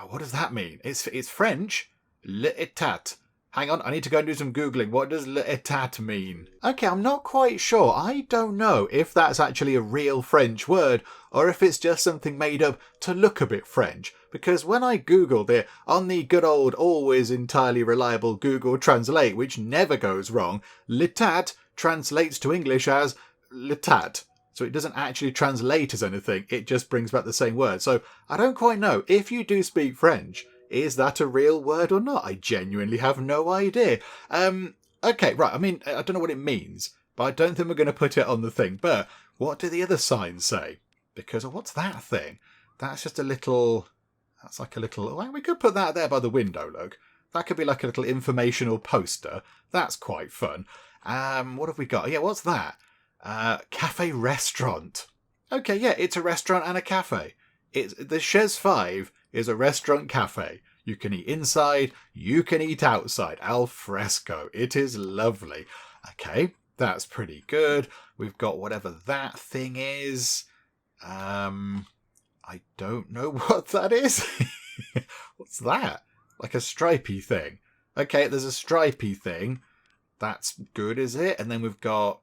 What does that mean? It's French. L'état. Hang on, I need to go and do some Googling. What does l'état mean? Okay, I'm not quite sure. I don't know if that's actually a real French word or if it's just something made up to look a bit French. Because when I Googled it on the good old, always entirely reliable Google Translate, which never goes wrong, l'état translates to English as l'état. So it doesn't actually translate as anything. It just brings back the same word. So I don't quite know. If you do speak French, is that a real word or not? I genuinely have no idea. Okay, right. I mean, I don't know what it means, but I don't think we're going to put it on the thing. But what do the other signs say? Because what's that thing? That's just a little... That's like a little... Well, we could put that there by the window, look. That could be like a little informational poster. That's quite fun. What have we got? Yeah, what's that? Cafe restaurant. Okay, yeah, it's a restaurant and a cafe. The Chaise 5 is a restaurant cafe. You can eat inside, you can eat outside. Al fresco. It is lovely. Okay, that's pretty good. We've got whatever that thing is. I don't know what that is. What's that? Like a stripy thing. Okay, there's a stripy thing. That's good, is it? And then we've got...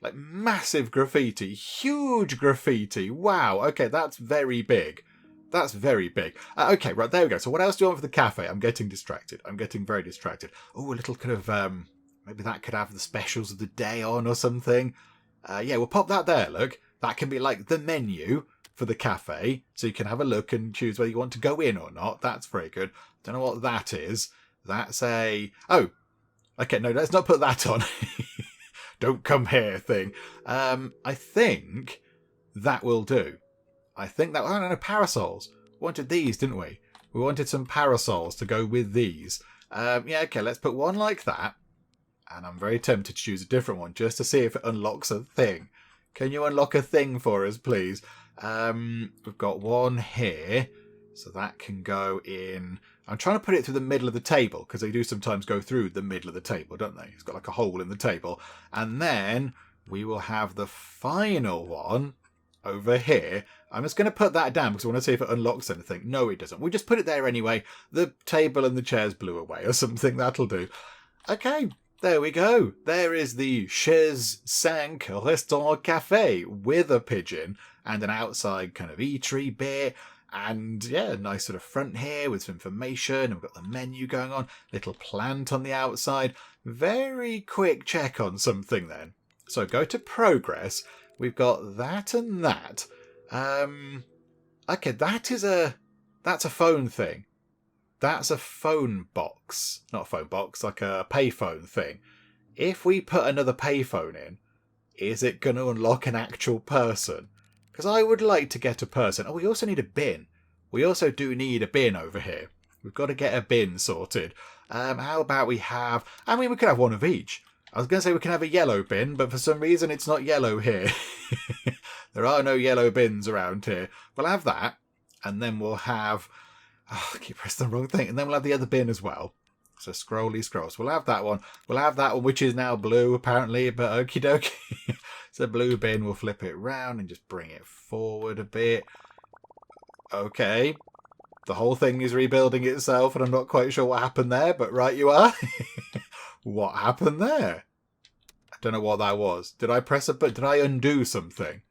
like massive graffiti. Huge graffiti. Wow. Okay, that's very big. That's very big. Okay, right, there we go. So what else do you want for the cafe? I'm getting distracted. I'm getting very distracted. Oh, a little kind of... maybe that could have the specials of the day on or something. Yeah, we'll pop that there, look. That can be like the menu for the cafe. So you can have a look and choose whether you want to go in or not. That's very good. Don't know what that is. That's a... Oh, okay, no, let's not put that on. Don't come here thing. I think that will do. I think that... Oh, no, parasols. We wanted these, didn't we? We wanted some parasols to go with these. Yeah, okay, let's put one like that. And I'm very tempted to choose a different one just to see if it unlocks a thing. Can you unlock a thing for us, please? We've got one here. So that can go in. I'm trying to put it through the middle of the table because they do sometimes go through the middle of the table, don't they? It's got like a hole in the table. And then we will have the final one over here. I'm just going to put that down because I want to see if it unlocks anything. No, it doesn't. We just put it there anyway. The table and the chairs blew away or something. That'll do. Okay, there we go. There is the Chaise 5 Restaurant Café with a pigeon and an outside kind of eatery bit. And yeah, nice sort of front here with some information. We've got the menu going on. Little plant on the outside. Very quick check on something then. So go to progress. We've got that and that. Okay, that's a phone thing. That's a phone box. Not a phone box, like a payphone thing. If we put another payphone in, is it going to unlock an actual person? Because I would like to get a person. Oh, we also need a bin. We also do need a bin over here. We've got to get a bin sorted. How about we have... I mean, we could have one of each. I was going to say we can have a yellow bin, but for some reason it's not yellow here. There are no yellow bins around here. We'll have that. And then we'll have... Oh, I keep pressing the wrong thing. And then we'll have the other bin as well. So scrolly scrolls. We'll have that one. We'll have that one, which is now blue, apparently. But okie dokie. It's a blue bin. We'll flip it round and just bring it forward a bit. Okay. The whole thing is rebuilding itself, and I'm not quite sure what happened there, but right you are. What happened there? I don't know what that was. Did I press a button? Did I undo something?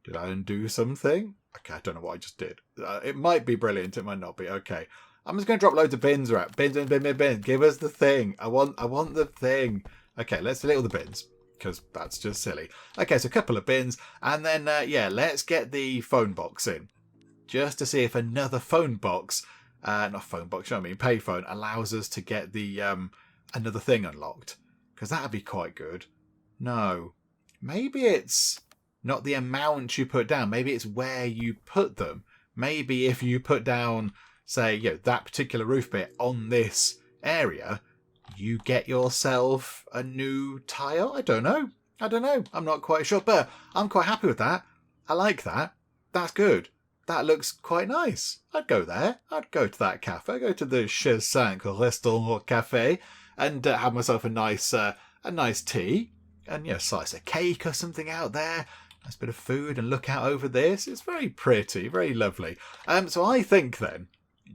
Did I undo something? Okay, I don't know what I just did. It might be brilliant. It might not be. Okay. I'm just going to drop loads of bins around. Bin. Give us the thing. I want the thing. Okay, let's delete all the bins because that's just silly. Okay, so a couple of bins. And then, yeah, let's get the phone box in. Just to see if another phone box, not phone box, you know what I mean, payphone, allows us to get the another thing unlocked. Because that would be quite good. No. Maybe it's not the amount you put down. Maybe it's where you put them. Maybe if you put down, say, you know, that particular roof bit on this area, you get yourself a new tile. I don't know. I'm not quite sure, but I'm quite happy with that. I like that. That's good. That looks quite nice. I'd go there. I'd go to that cafe. I'd go to the Chaise 5 Restaurant Café and have myself a nice tea and, you know, slice of cake or something out there. Nice bit of food and look out over this. It's very pretty, very lovely. So I think then,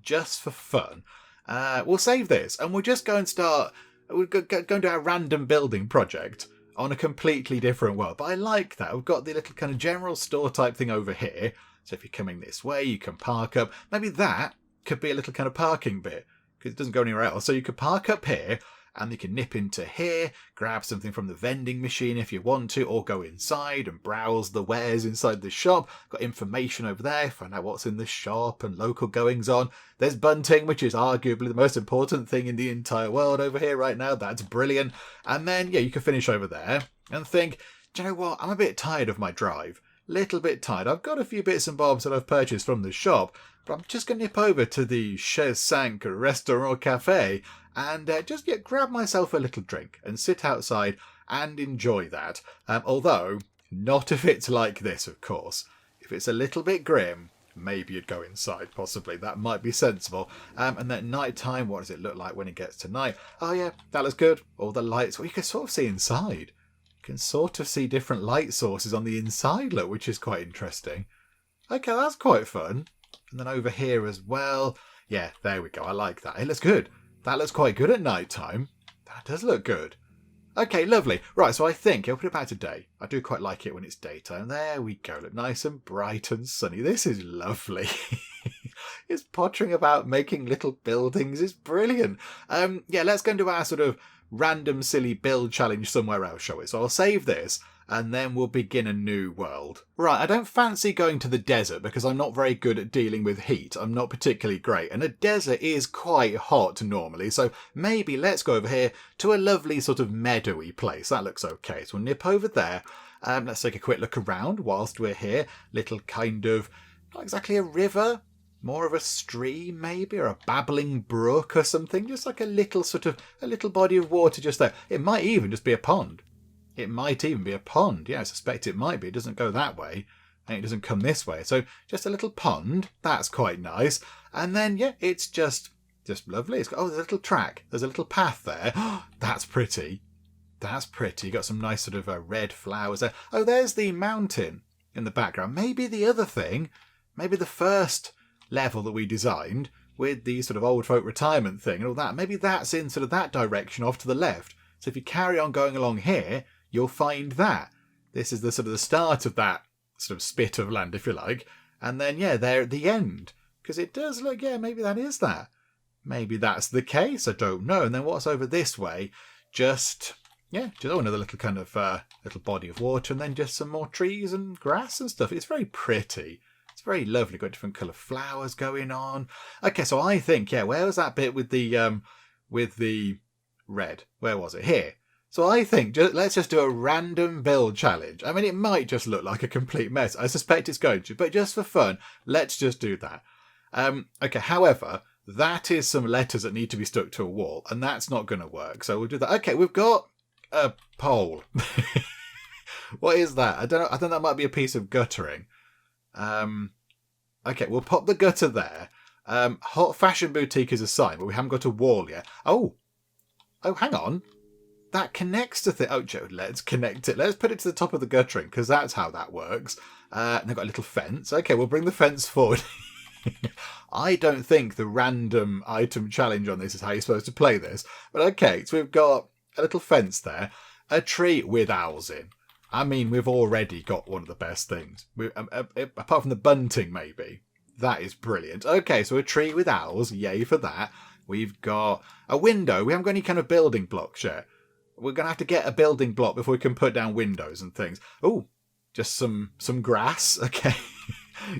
just for fun, we'll save this and we'll just go and start. We'll go and do our random building project on a completely different world. But I like that. We've got the little kind of general store type thing over here. So if you're coming this way, you can park up. Maybe that could be a little kind of parking bit because it doesn't go anywhere else. So you could park up here and you can nip into here, grab something from the vending machine if you want to, or go inside and browse the wares inside the shop. Got information over there, find out what's in the shop and local goings on. There's bunting, which is arguably the most important thing in the entire world over here right now. That's brilliant. And then, yeah, you can finish over there and think, do you know what? I'm a bit tired of my drive. Little bit tired. I've got a few bits and bobs that I've purchased from the shop, but I'm just going to nip over to the Chaise 5 Restaurant Café and just grab myself a little drink and sit outside and enjoy that. Although, not if it's like this, of course. If it's a little bit grim, maybe you'd go inside, possibly. That might be sensible. And at night time, what does it look like when it gets to night? Oh yeah, that looks good. All the lights. Well, you can sort of see inside. Can sort of see different light sources on the inside, look, which is quite interesting. Okay, that's quite fun. And then over here as well. Yeah, there we go. I like that. It looks good. That looks quite good at night time. That does look good. Okay, lovely. Right, so I think I'll put it back to day. I do quite like it when it's daytime. There we go. Look nice and bright and sunny. This is lovely. It's pottering about making little buildings. It's brilliant. Yeah, let's go and do our sort of random silly build challenge somewhere else, shall we? So I'll save this and then we'll begin a new world. Right, I don't fancy going to the desert because I'm not very good at dealing with heat. I'm not particularly great, and a desert is quite hot normally, so maybe let's go over here to a lovely sort of meadowy place. That looks okay. So we'll nip over there. Let's take a quick look around whilst we're here. Little kind of, not exactly a river, more of a stream maybe, or a babbling brook or something. Just like a little body of water just there. It might even just be a pond. It might even be a pond. Yeah, I suspect it might be. It doesn't go that way. And it doesn't come this way. So just a little pond. That's quite nice. And then, yeah, it's just lovely. There's a little track. There's a little path there. That's pretty. That's pretty. Got some nice sort of red flowers there. Oh, there's the mountain in the background. Maybe the other thing, maybe the first level that we designed with the sort of old folk retirement thing and all that, maybe that's in sort of that direction off to the left. So if you carry on going along here, you'll find that. This is the sort of the start of that sort of spit of land, if you like. And then, yeah, there at the end. Because it does look, yeah, maybe that is that. Maybe that's the case. I don't know. And then what's over this way? Just another little kind of little body of water, and then just some more trees and grass and stuff. It's very pretty. It's very lovely. Got different colour flowers going on. Okay, so I think, yeah, where was that bit with the red? Where was it? Here. So I think let's just do a random build challenge. I mean, it might just look like a complete mess. I suspect it's going to, but just for fun, let's just do that. Okay, however, that is some letters that need to be stuck to a wall, and that's not going to work. So we'll do that. Okay, we've got a pole. What is that? I don't know. I think that might be a piece of guttering. Okay, we'll pop the gutter there. Hot Fashion Boutique is a sign, but we haven't got a wall yet. Oh, hang on. That connects to the... Oh, Joe, let's connect it. Let's put it to the top of the guttering, because that's how that works. And they've got a little fence. Okay, we'll bring the fence forward. I don't think the random item challenge on this is how you're supposed to play this. But okay, so we've got a little fence there. A tree with owls in. I mean, we've already got one of the best things. Apart from the bunting, maybe. That is brilliant. Okay, so a tree with owls. Yay for that. We've got a window. We haven't got any kind of building blocks yet. We're going to have to get a building block before we can put down windows and things. Oh, just some grass. Okay.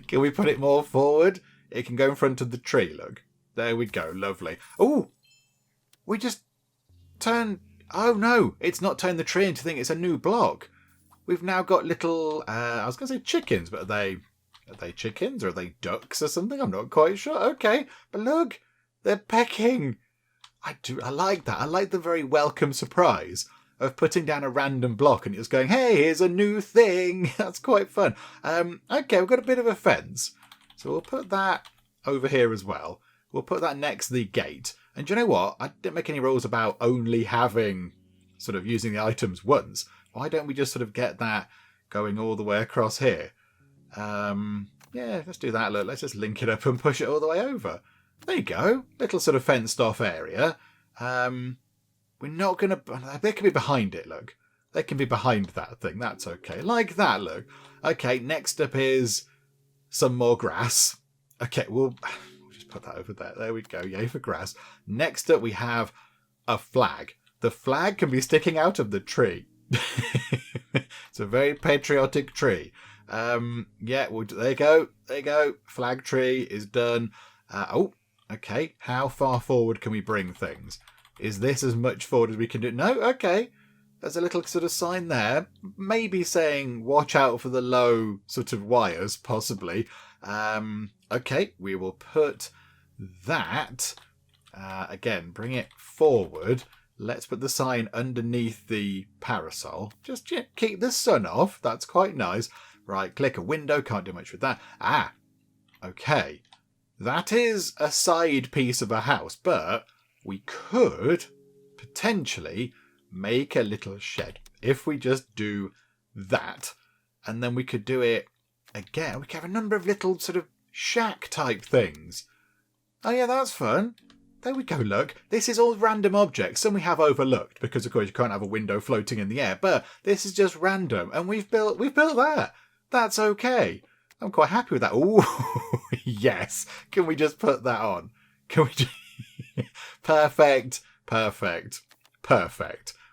Can we put it more forward? It can go in front of the tree, look. There we go. Lovely. Oh, we just turned... Oh, no. It's not turned the tree into thing. It's a new block. We've now got little... I was going to say chickens, but are they chickens or are they ducks or something? I'm not quite sure. Okay. But look, they're pecking. I like that. I like the very welcome surprise of putting down a random block and it's going, hey, here's a new thing. That's quite fun. Okay, we've got a bit of a fence. So we'll put that over here as well. We'll put that next to the gate. And do you know what? I didn't make any rules about only having sort of using the items once. Why don't we just sort of get that going all the way across here? Yeah, let's do that. Look, let's just link it up and push it all the way over. There you go. Little sort of fenced off area. We're not going to... They can be behind it, look. They can be behind that thing. That's okay. Like that, look. Okay, next up is some more grass. Okay, we'll just put that over there. There we go. Yay for grass. Next up, we have a flag. The flag can be sticking out of the tree. It's a very patriotic tree. Yeah, there you go. There you go. Flag tree is done. Okay. How far forward can we bring things? Is this as much forward as we can do? No? Okay. There's a little sort of sign there. Maybe saying, watch out for the low sort of wires, possibly. Okay. We will put that. Again, bring it forward. Let's put the sign underneath the parasol. Just keep the sun off. That's quite nice. Right, click a window. Can't do much with that. Okay. That is a side piece of a house, but we could potentially make a little shed. If we just do that, and then we could do it again. We could have a number of little sort of shack type things. Oh yeah, that's fun. There we go, look. This is all random objects. Some we have overlooked because, of course, you can't have a window floating in the air. But this is just random. And we've built that. That's okay. I'm quite happy with that. Ooh, yes. Can we just put that on? Can we just... Perfect.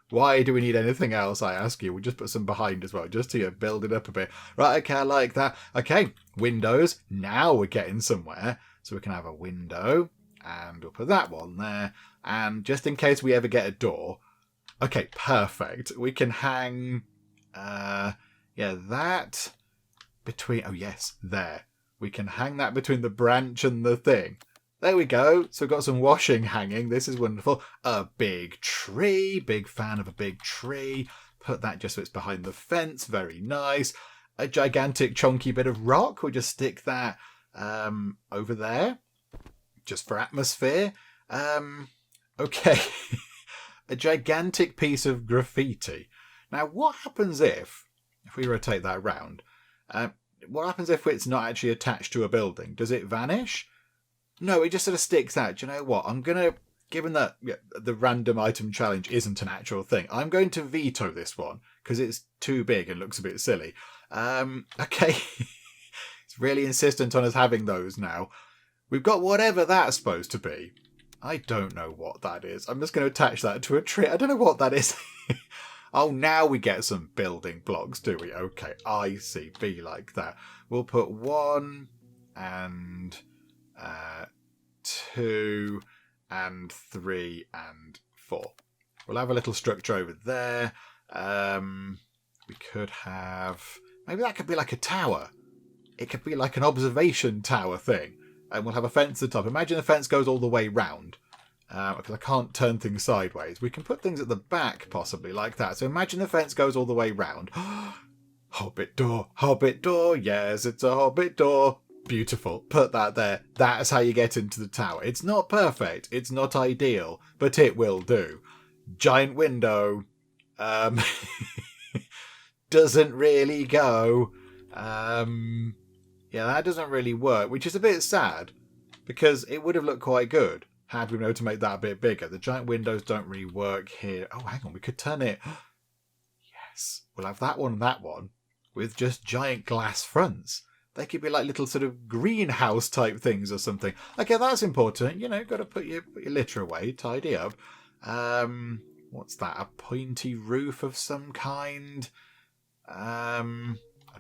Why do we need anything else, I ask you? We'll just put some behind as well, just to build it up a bit. Right, okay, I like that. Okay, windows. Now we're getting somewhere. So we can have a window. And we'll put that one there. And just in case we ever get a door. Okay, perfect. We can hang... that between... Oh, yes, there. we can hang that between the branch and the thing. There we go. So we've got some washing hanging. This is wonderful. A big tree. Big fan of a big tree. Put that just so it's behind the fence. Very nice. A gigantic chunky bit of rock. We'll just stick that over there. Just for atmosphere. Okay. A gigantic piece of graffiti. Now, what happens if we rotate that around? What happens if it's not actually attached to a building? Does it vanish? No, it just sort of sticks out. Do you know what? I'm going to, given that the random item challenge isn't an actual thing, I'm going to veto this one because it's too big and looks a bit silly. Okay. It's really insistent on us having those now. We've got whatever that's supposed to be. I don't know what that is. I'm just going to attach that to a tree. I don't know what that is. Oh, now we get some building blocks, do we? Okay, I see. Be like that. We'll put 1 and 2 and 3 and 4. We'll have a little structure over there. We could have... Maybe that could be like a tower. It could be like an observation tower thing. And we'll have a fence at the top. Imagine the fence goes all the way round. Because I can't turn things sideways. We can put things at the back, possibly, like that. So imagine the fence goes all the way round. Hobbit door, yes, it's a hobbit door. Beautiful. Put that there. That's how you get into the tower. It's not perfect. It's not ideal. But it will do. Giant window. Doesn't really go. Yeah, that doesn't really work, which is a bit sad. Because it would have looked quite good had we been able to make that a bit bigger. The giant windows don't really work here. Oh, hang on. We could turn it... Yes. We'll have that one with just giant glass fronts. They could be like little sort of greenhouse type things or something. Okay, that's important. You know, got to put your litter away, tidy up. What's that? A pointy roof of some kind? I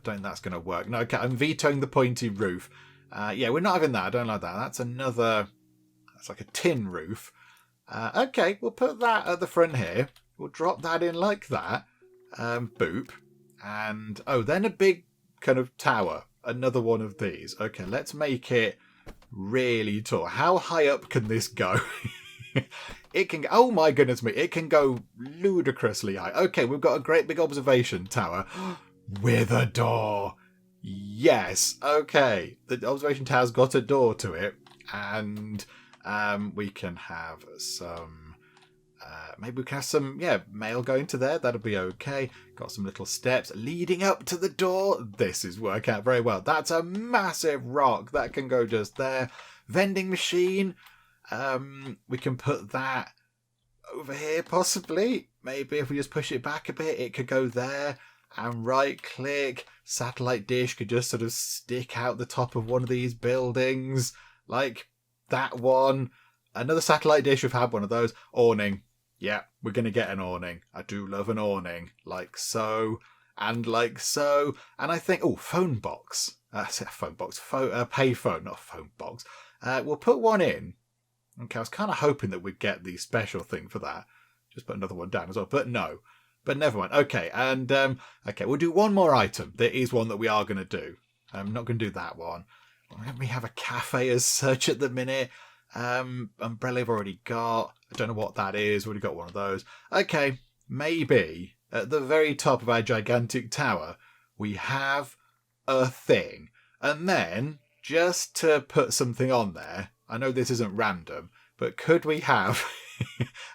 don't think that's going to work. No, okay, I'm vetoing the pointy roof. Yeah, we're not having that. I don't like that. That's another... That's like a tin roof. Okay, we'll put that at the front here. We'll drop that in like that. Boop. And, oh, then a big kind of tower. Another one of these. Okay, let's make it really tall. How high up can this go? It can, oh my goodness me, it can go ludicrously high. Okay, we've got a great big observation tower with a door. Yes, okay. The observation tower's got a door to it. And we can have some... maybe we can have some, mail going to there. That'll be okay. Got some little steps leading up to the door. This is working out very well. That's a massive rock. That can go just there. Vending machine. We can put that over here, possibly. Maybe if we just push it back a bit, it could go there. And right click. Satellite dish could just sort of stick out the top of one of these buildings. Like that one. Another satellite dish. We've had one of those. Awning. Yeah, we're going to get an awning. I do love an awning. Like so. And like so. And I think... Oh, phone box. Phone box. Payphone, not phone box. We'll put one in. Okay, I was kind of hoping that we'd get the special thing for that. Just put another one down as well. But no. But never mind. Okay, and... okay, we'll do one more item. There is one that we are going to do. I'm not going to do that one. We have a cafe as such at the minute. Umbrella I've already got. I don't know what that is. Already got one of those. Okay, maybe at the very top of our gigantic tower, we have a thing. And then, just to put something on there, I know this isn't random, but could we have...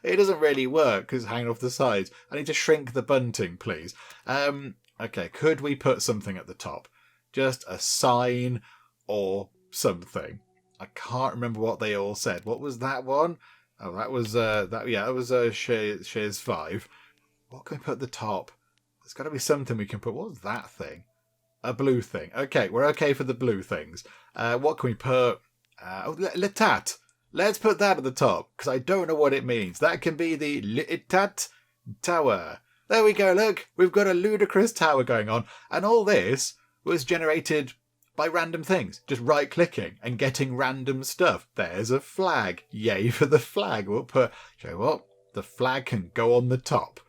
It doesn't really work because it's hanging off the sides. I need to shrink the bunting, please. Okay, could we put something at the top? Just a sign or something. I can't remember what they all said. What was that one? Oh, that was that was shares 5. What can we put at the top? There's got to be something we can put. What was that thing? A blue thing. Okay, we're okay for the blue things. What can we put? Letat. Let's put that at the top because I don't know what it means. That can be the Letat Tower. There we go. Look, we've got a ludicrous tower going on, and all this was generated by random things, just right-clicking and getting random stuff. There's a flag. Yay for the flag. We'll put, you know what? The flag can go on the top.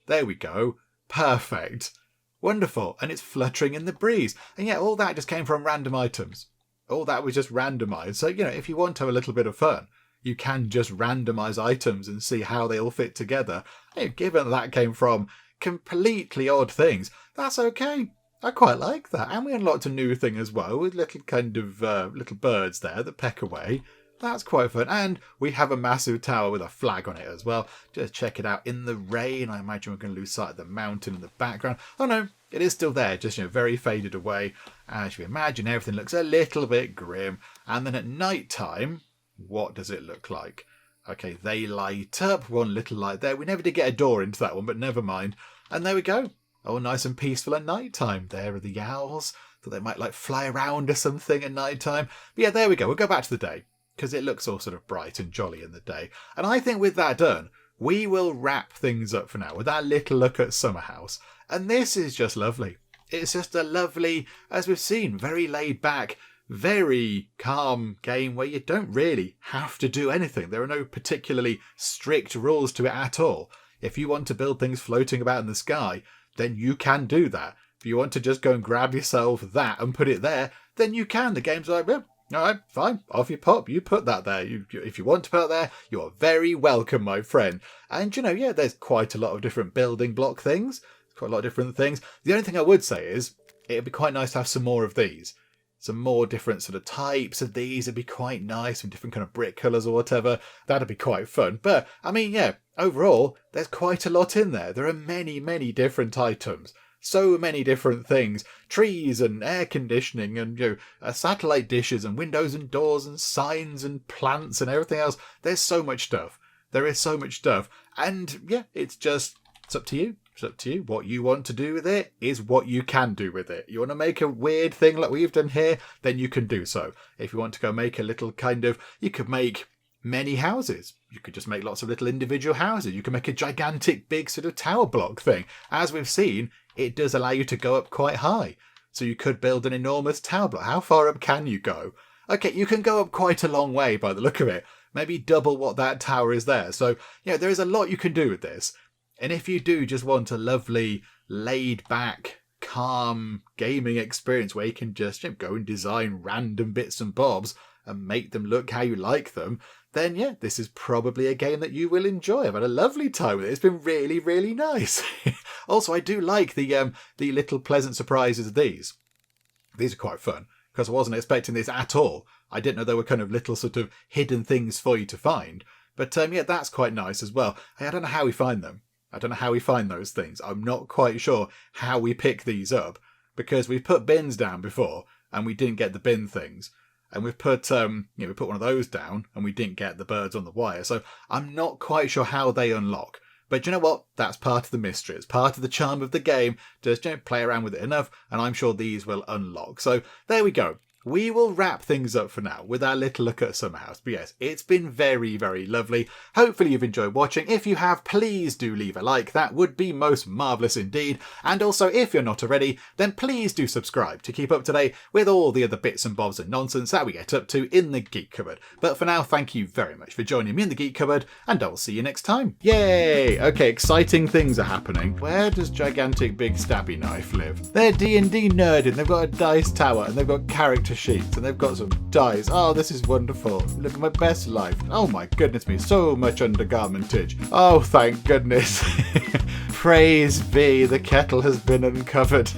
There we go. Perfect. Wonderful. And it's fluttering in the breeze. And yeah, all that just came from random items. all that was just randomized. So, if you want to have a little bit of fun, you can just randomize items and see how they all fit together. Given that came from completely odd things, that's okay. I quite like that. And we unlocked a new thing as well with little kind of little birds there that peck away. That's quite fun. And we have a massive tower with a flag on it as well. Just check it out in the rain. I imagine we're going to lose sight of the mountain in the background. Oh no, it is still there, just very faded away. As you imagine, everything looks a little bit grim. And then at night time, what does it look like? Okay, they light up. One little light there. We never did get a door into that one, but never mind. And there we go. Oh, nice and peaceful at night time. There are the owls. Thought they might fly around or something at night time. But yeah, there we go. We'll go back to the day, because it looks all sort of bright and jolly in the day. And I think with that done, we will wrap things up for now with our little look at Summerhouse. And this is just lovely. It's just a lovely, as we've seen, very laid back, very calm game where you don't really have to do anything. There are no particularly strict rules to it at all. If you want to build things floating about in the sky, then you can do that. If you want to just go and grab yourself that and put it there, then you can. The game's like, well, all right, fine, off you pop. You put that there. If you want to put it there, you're very welcome, my friend. And, there's quite a lot of different building block things. Quite a lot of different things. The only thing I would say is it would be quite nice to have some more of these. Some more different sort of types of these. It'd be quite nice. Some different kind of brick colours or whatever. That'd be quite fun. But, overall, there's quite a lot in there. There are many, many different items. So many different things. Trees and air conditioning and, satellite dishes and windows and doors and signs and plants and everything else. There's so much stuff. There is so much stuff. And, it's up to you. It's up to you. What you want to do with it is what you can do with it. You want to make a weird thing like we've done here, then you can do so. If you want to go make a little you could make many houses. You could just make lots of little individual houses. You can make a gigantic big sort of tower block thing. As we've seen, it does allow you to go up quite high. So you could build an enormous tower block. How far up can you go? Okay, you can go up quite a long way by the look of it. Maybe double what that tower is there. So, there is a lot you can do with this. And if you do just want a lovely, laid-back, calm gaming experience where you can just go and design random bits and bobs and make them look how you like them, then this is probably a game that you will enjoy. I've had a lovely time with it. It's been really, really nice. Also, I do like the little pleasant surprises of these. These are quite fun, because I wasn't expecting this at all. I didn't know there were kind of little sort of hidden things for you to find. But that's quite nice as well. I don't know how we find them. I don't know how we find those things. I'm not quite sure how we pick these up, because we've put bins down before and we didn't get the bin things. And we've put we put one of those down and we didn't get the birds on the wire. So I'm not quite sure how they unlock. But you know what? That's part of the mystery. It's part of the charm of the game. Just play around with it enough and I'm sure these will unlock. So there we go. We will wrap things up for now with our little look at Summerhouse. But yes, it's been very, very lovely. Hopefully you've enjoyed watching. If you have, please do leave a like. That would be most marvellous indeed. And also, if you're not already, then please do subscribe to keep up to date with all the other bits and bobs and nonsense that we get up to in the Geek Cupboard. But for now, thank you very much for joining me in the Geek Cupboard, and I'll see you next time. Yay! Okay, exciting things are happening. Where does Gigantic Big Stabby Knife live? They're D&D nerding. They've got a dice tower and they've got character sheets and they've got some dice. Oh, this is wonderful. Living my best life. Oh my goodness me, so much undergarmentage. Oh, thank goodness. Praise be, the kettle has been uncovered.